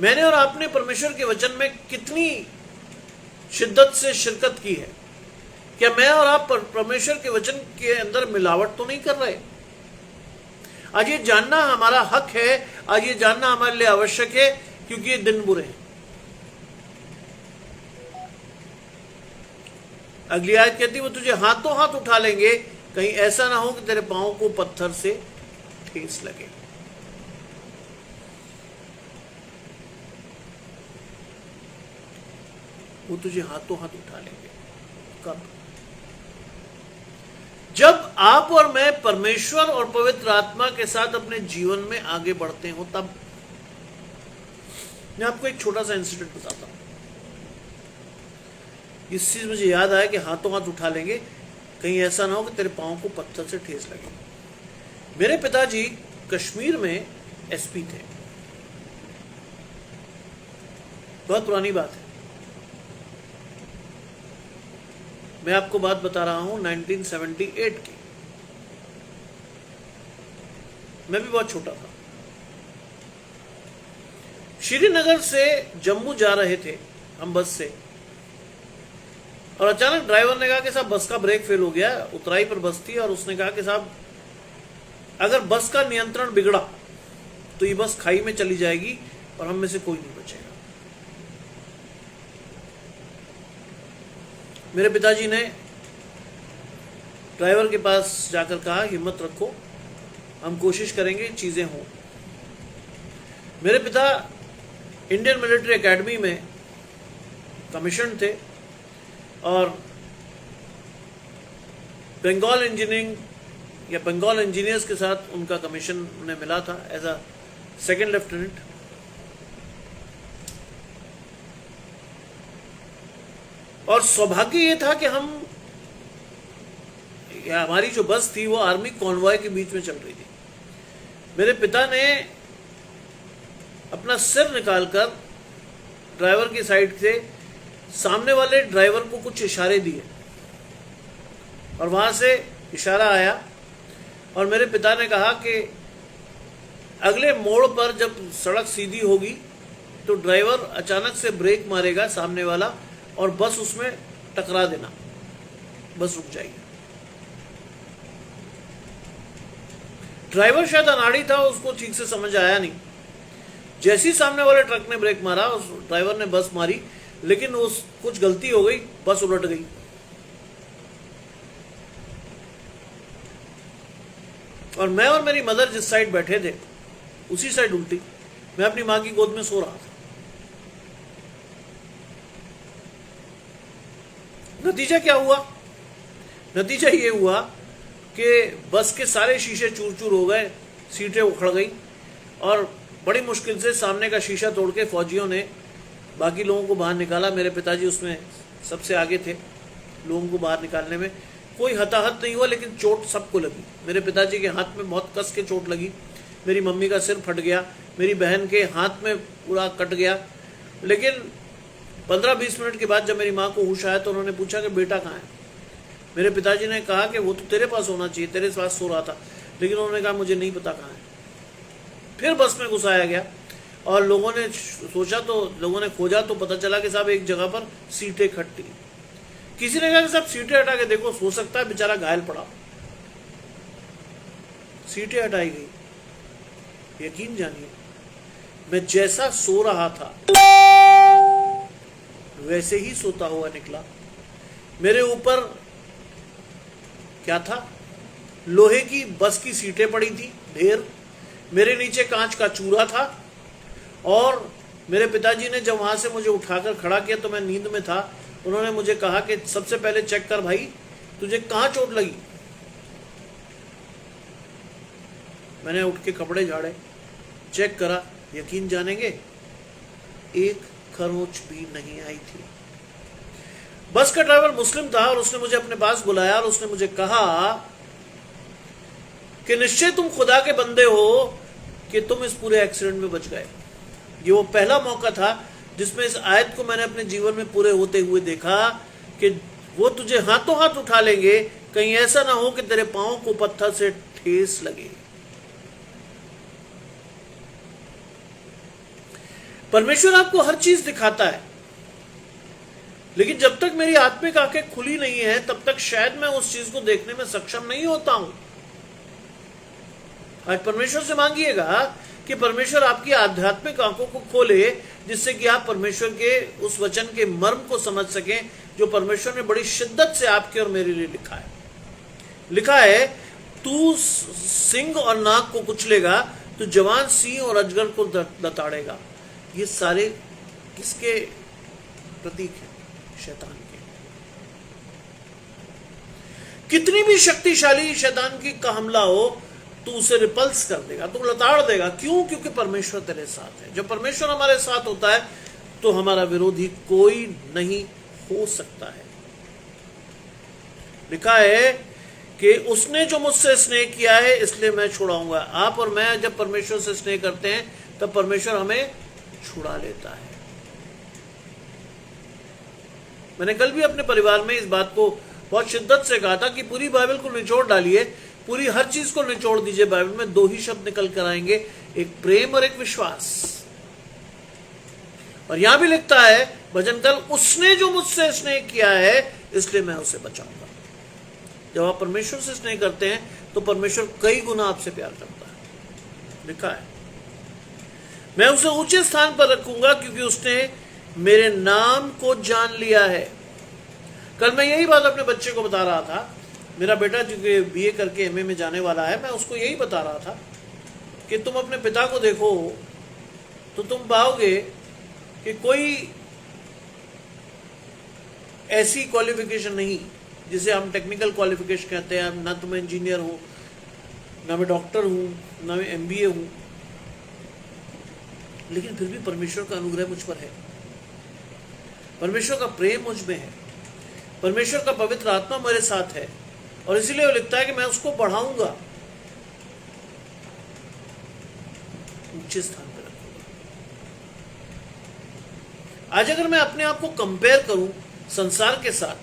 मैंने और आपने परमेश्वर के वचन में कितनी शिद्दत से शिरकत की है। क्या मैं और आप परमेश्वर के वचन के अंदर मिलावट तो नहीं कर रहे? आज ये जानना हमारा हक है, आज ये जानना हमारे लिए आवश्यक है, क्योंकि ये दिन बुरे हैं। अगली आयत कहती वो तुझे हाथों हाथ उठा लेंगे, कहीं ऐसा ना हो कि तेरे पांव को पत्थर से ठेस लगे। वो तुझे हाथों हाथ उठा लेंगे। कब? जब आप और मैं परमेश्वर और पवित्र आत्मा के साथ अपने जीवन में आगे बढ़ते हो तब। मैं आपको एक छोटा सा इंसिडेंट बताता हूं। इस चीज मुझे याद आया कि हाथों हाथ उठा लेंगे, कहीं ऐसा ना हो कि तेरे पांव को पत्थर से ठेस लगे। मेरे पिताजी कश्मीर में एसपी थे, बहुत पुरानी बात है। मैं आपको बात बता रहा हूं 1978 की। मैं भी बहुत छोटा था। श्रीनगर से जम्मू जा रहे थे हम बस से, और अचानक ड्राइवर ने कहा कि साहब बस का ब्रेक फेल हो गया। उतराई पर बस थी और उसने कहा कि साहब अगर बस का नियंत्रण बिगड़ा तो ये बस खाई में चली जाएगी और हम में से कोई नहीं बचेगा। मेरे पिताजी ने ड्राइवर के पास जाकर कहा हिम्मत रखो, हम कोशिश करेंगे चीजें हों। मेरे पिता इंडियन मिलिट्री एकेडमी में कमीशन थे और बंगाल इंजीनियरिंग या बंगाल इंजीनियर्स के साथ उनका कमीशन उन्हें मिला था एज अ सेकेंड लेफ्टिनेंट। और सौभाग्य ये था कि हमारी जो बस थी वो आर्मी कॉन्वॉय के बीच में चल रही थी। मेरे पिता ने अपना सिर निकालकर ड्राइवर की साइड से सामने वाले ड्राइवर को कुछ इशारे दिए और वहां से इशारा आया और मेरे पिता ने कहा कि अगले मोड़ पर जब सड़क सीधी होगी तो ड्राइवर अचानक से ब्रेक मारेगा सामने वाला और बस उसमें टकरा देना, बस रुक जाएगी। ड्राइवर शायद अनाड़ी था, उसको ठीक से समझ आया नहीं। जैसे ही सामने वाले ट्रक ने ब्रेक मारा उस ड्राइवर ने बस मारी, लेकिन उस कुछ गलती हो गई, बस उलट गई। और मैं और मेरी मदर जिस साइड बैठे थे उसी साइड उल्टी। मैं अपनी मां की गोद में सो रहा था। नतीजा क्या हुआ? नतीजा ये हुआ कि बस के सारे शीशे चूर चूर हो गए, सीटें उखड़ गई और बड़ी मुश्किल से सामने का शीशा तोड़ के फौजियों ने बाकी लोगों को बाहर निकाला। मेरे पिताजी उसमें सबसे आगे थे लोगों को बाहर निकालने में। कोई हताहत नहीं हुआ, लेकिन चोट सबको लगी। मेरे पिताजी के हाथ में बहुत कस के चोट लगी, मेरी मम्मी का सिर फट गया, मेरी बहन के हाथ में पूरा कट गया। लेकिन 15-20 मिनट के बाद जब मेरी माँ को होश आया तो उन्होंने पूछा कि बेटा कहाँ है। मेरे पिताजी ने कहा कि वो तो तेरे पास होना चाहिए, तेरे पास सो रहा था। लेकिन उन्होंने कहा मुझे नहीं पता कहाँ है। फिर बस में घुसाया गया और लोगों ने सोचा तो लोगों ने खोजा तो पता चला कि साहब एक जगह पर सीटें इकट्ठी। किसी ने कहा कि साहब सीटें हटा के देखो, हो सकता है बेचारा घायल पड़ा। सीटें हटाई गई। यकीन जानिए, मैं जैसा सो रहा था वैसे ही सोता हुआ निकला। मेरे ऊपर क्या था? लोहे की बस की सीटें पड़ी थी ढेर, मेरे नीचे कांच का चूरा था, और मेरे पिताजी ने जब वहां से मुझे उठाकर खड़ा किया तो मैं नींद में था। उन्होंने मुझे कहा कि सबसे पहले चेक कर भाई, तुझे कहां चोट लगी। मैंने उठ के कपड़े झाड़े, चेक करा। यकीन जानेंगे, एक खरोंच भी नहीं आई थी। बस का ड्राइवर मुस्लिम था और उसने मुझे अपने पास बुलाया और उसने मुझे कहा कि निश्चय तुम खुदा के बंदे हो कि तुम इस पूरे एक्सीडेंट में बच गए। ये वो पहला मौका था जिसमें इस आयत को मैंने अपने जीवन में पूरे होते हुए देखा कि वो तुझे हाथों हाथ उठा लेंगे, कहीं ऐसा ना हो कि तेरे पांव को पत्थर से ठेस लगे। परमेश्वर आपको हर चीज दिखाता है, लेकिन जब तक मेरी आत्मिक आंखें खुली नहीं है तब तक शायद मैं उस चीज को देखने में सक्षम नहीं होता हूं। आज परमेश्वर से मांगिएगा कि परमेश्वर आपकी आध्यात्मिक आंखों को खोले, जिससे कि आप परमेश्वर के उस वचन के मर्म को समझ सकें जो परमेश्वर ने बड़ी शिद्दत से आपके और मेरे लिए लिखा है। लिखा है, तू सिंह और नाग को कुचलेगा, तू जवान सिंह और अजगर को लताड़ेगा। ये सारे किसके प्रतीक हैं? शैतान के। कितनी भी शक्तिशाली शैतान की का हमला हो, तू उसे रिपल्स कर देगा, तू लताड़ देगा। क्यों? क्योंकि परमेश्वर तेरे साथ है। जब परमेश्वर हमारे साथ होता है तो हमारा विरोधी कोई नहीं हो सकता है। लिखा है कि उसने जो मुझसे स्नेह किया है इसलिए मैं छुड़ाऊंगा। आप और मैं जब परमेश्वर से स्नेह करते हैं तब परमेश्वर हमें छुड़ा लेता है। मैंने कल भी अपने परिवार में इस बात को बहुत शिद्दत से कहा था कि पूरी बाइबल को निचोड़ डालिए, पूरी हर चीज को निचोड़ दीजिए। बाइबल में दो ही शब्द निकल कर आएंगे, एक प्रेम और एक विश्वास। और यहां भी लिखता है भजन कल, उसने जो मुझसे स्नेह किया है इसलिए मैं उसे बचाऊंगा। जब आप परमेश्वर से स्नेह करते हैं तो परमेश्वर कई गुना आपसे प्यार करता है। लिखा है, मैं उसे ऊंचे स्थान पर रखूंगा क्योंकि उसने मेरे नाम को जान लिया है। कल मैं यही बात अपने बच्चे को बता रहा था। मेरा बेटा जो कि बीए करके एमए में जाने वाला है, मैं उसको यही बता रहा था कि तुम अपने पिता को देखो तो तुम पाओगे कि कोई ऐसी क्वालिफिकेशन नहीं जिसे हम टेक्निकल क्वालिफिकेशन कहते हैं। ना तो मैं इंजीनियर हूं, ना मैं डॉक्टर हूं, ना मैं एमबीए हूं, लेकिन फिर भी परमेश्वर का अनुग्रह मुझ पर है, परमेश्वर का प्रेम मुझ में है, परमेश्वर का पवित्र आत्मा मेरे साथ है, और इसीलिए वो लिखता है कि मैं उसको बढ़ाऊंगा, ऊंचे स्थान पर रखूंगा। आज अगर मैं अपने आप को कंपेयर करूं संसार के साथ,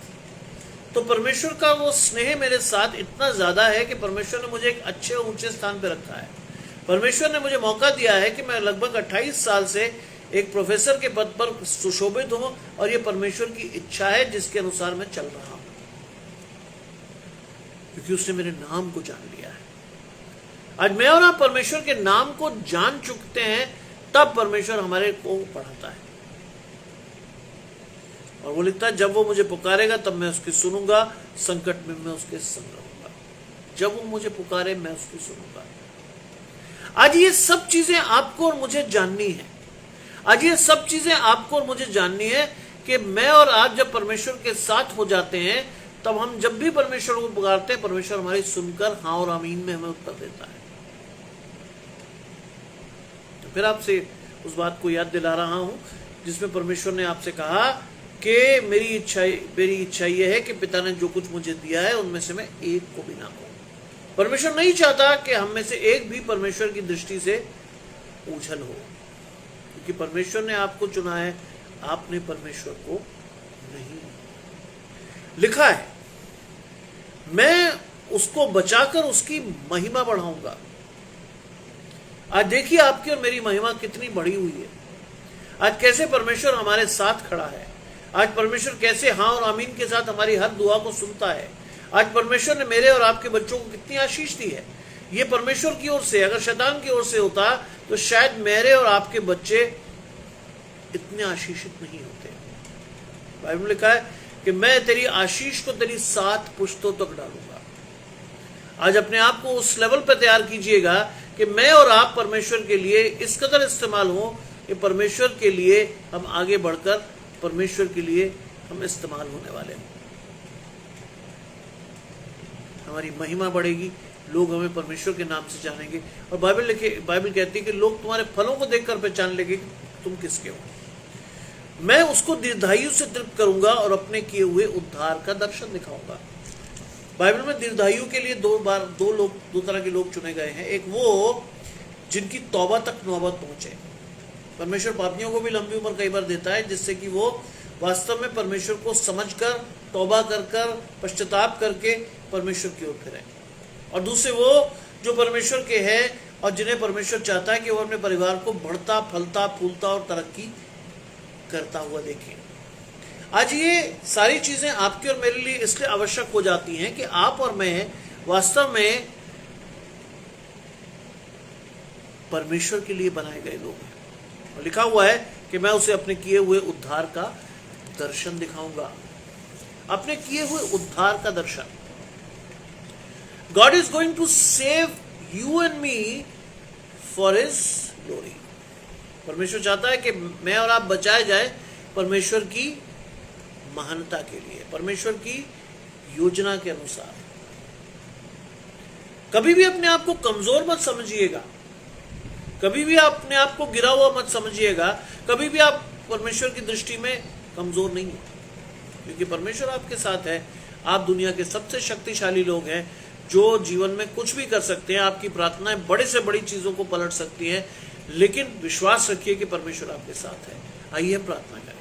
तो परमेश्वर का वो स्नेह मेरे साथ इतना ज्यादा है कि परमेश्वर ने मुझे एक अच्छे ऊंचे स्थान पर रखा है। परमेश्वर ने मुझे मौका दिया है कि मैं लगभग 28 साल से एक प्रोफेसर के पद पर सुशोभित हूं, और यह परमेश्वर की इच्छा है जिसके अनुसार मैं चल रहा हूं, क्योंकि उसने मेरे नाम को जान लिया है। आज मैं और आप परमेश्वर के नाम को जान चुकते हैं, तब परमेश्वर हमारे को पढ़ाता है। और वो लिखता है, जब वो मुझे पुकारेगा तब मैं उसकी सुनूंगा, संकट में मैं उसके संग रहूंगा। जब वो मुझे पुकारे मैं उसकी सुनूंगा। आज ये सब चीजें आपको और मुझे जाननी है। आज ये सब चीजें आपको और मुझे जाननी है कि मैं और आप जब परमेश्वर के साथ हो जाते हैं, तब हम जब भी परमेश्वर को पुकारते हैं, परमेश्वर हमारी सुनकर हाँ और आमीन में हमें उत्तर देता है। तो फिर आपसे उस बात को याद दिला रहा हूं जिसमें परमेश्वर ने आपसे कहा कि मेरी इच्छा यह है कि पिता ने जो कुछ मुझे दिया है उनमें से मैं एक को भी ना खो। परमेश्वर नहीं चाहता कि हम में से एक भी परमेश्वर की दृष्टि से ओझल हो, क्योंकि परमेश्वर ने आपको चुना है, आपने परमेश्वर को नहीं। लिखा है, मैं उसको बचाकर उसकी महिमा बढ़ाऊंगा। आज देखिए आपकी और मेरी महिमा कितनी बढ़ी हुई है। आज कैसे परमेश्वर हमारे साथ खड़ा है। आज परमेश्वर कैसे हाँ और आमीन के साथ हमारी हर दुआ को सुनता है। आज परमेश्वर ने मेरे और आपके बच्चों को कितनी आशीष दी है। ये परमेश्वर की ओर से, अगर शैतान की ओर से होता तो शायद मेरे और आपके बच्चे इतने आशीषित नहीं होते। बाइबल में लिखा है कि मैं तेरी आशीष को तेरी 7 पुश्तों तक डालूंगा। आज अपने आप को उस लेवल पर तैयार कीजिएगा कि मैं और आप परमेश्वर के लिए इस कदर इस्तेमाल हो कि परमेश्वर के लिए हम आगे बढ़कर परमेश्वर के लिए हम इस्तेमाल होने वाले हैं। हमारी महिमा बढ़ेगी, लोग हमें परमेश्वर के नाम से जानेंगे। और बाइबल कहती है कि लोग तुम्हारे फलों को देखकर पहचान लेंगे कि तुम किसके हो। मैं उसको दीर्घायु से तृप्त करूंगा और अपने किए हुए उद्धार का दर्शन दिखाऊंगा। बाइबल में दीर्घायु के लिए दो तरह के लोग चुने गए हैं। एक वो जिनकी तौबा तक नौबत पहुंचे। परमेश्वर पापियों को भी लंबी उम्र कई बार देता है जिससे कि वो वास्तव में परमेश्वर को समझकर, तौबा कर पश्चाताप करके परमेश्वर की ओर फिरें। और दूसरे वो जो परमेश्वर के हैं और जिन्हें परमेश्वर चाहता है कि वो अपने परिवार को बढ़ता, फलता, फूलता और तरक्की करता हुआ देखें। आज ये सारी चीजें आपकी और मेरे लिए इसलिए आवश्यक हो जाती हैं कि आप और मैं वास्तव में परमेश्वर के लिए बनाए गए लोग हैं। और लिखा हुआ है कि मैं उसे अपने किए हुए उद्धार का दर्शन दिखाऊंगा। अपने किए हुए उद्धार का दर्शन। God is going to save you and me for His glory. परमेश्वर चाहता है कि मैं और आप बचाए जाए परमेश्वर की महानता के लिए, परमेश्वर की योजना के अनुसार। कभी भी अपने आप को कमजोर मत समझिएगा, कभी भी अपने आप को गिरा हुआ मत समझिएगा, कभी भी आप परमेश्वर की दृष्टि में कमजोर नहीं है, क्योंकि परमेश्वर आपके साथ है। आप दुनिया के सबसे शक्तिशाली लोग हैं जो जीवन में कुछ भी कर सकते हैं। आपकी प्रार्थनाएं बड़े से बड़ी चीजों को पलट सकती हैं, लेकिन विश्वास रखिए कि परमेश्वर आपके साथ है। आइए हम प्रार्थना करें।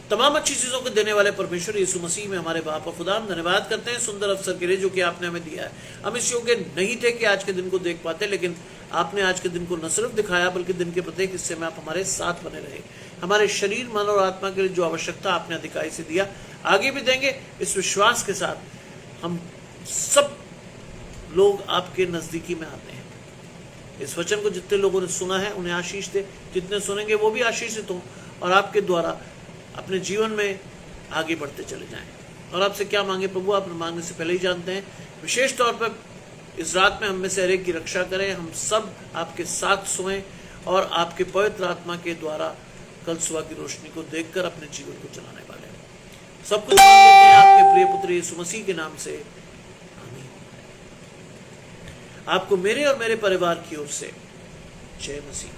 तमाम अच्छी चीजों को देने वाले परमेश्वर यीशु मसीह में हमारे बाप और खुदा, हम धन्यवाद करते हैं सुंदर अवसर के लिए जो कि आपने हमें दिया है। हम इस योग्य नहीं थे कि आज के दिन को देख पाते, लेकिन आपने आज के दिन को न सिर्फ दिखाया बल्कि दिन के प्रत्येक हिस्से में आप हमारे साथ बने रहे। हमारे शरीर, मन और आत्मा के लिए जो आवश्यकता आपने अधिकाई से दिया, आगे भी देंगे। इस विश्वास के साथ हम सब लोग आपके नजदीकी में आते हैं। इस वचन को जितने लोगों ने सुना है उन्हें आशीष दे, जितने सुनेंगे वो भी आशीषित हों और आपके द्वारा अपने जीवन में आगे बढ़ते चले जाएं। और आपसे क्या मांगे प्रभु, आप मांगने से पहले ही जानते हैं। विशेष तौर पर इस रात में हम में से हर एक की रक्षा करें। हम सब आपके साथ सोएं और आपके पवित्र आत्मा के द्वारा कल सुबह की रोशनी को देखकर अपने जीवन को चलाने वाले हैं। सब कुछ मांग लेते हैं आपके प्रिय पुत्र यीशु मसीह के नाम से, आमीन। आपको मेरे और मेरे परिवार की ओर से जय मसीह।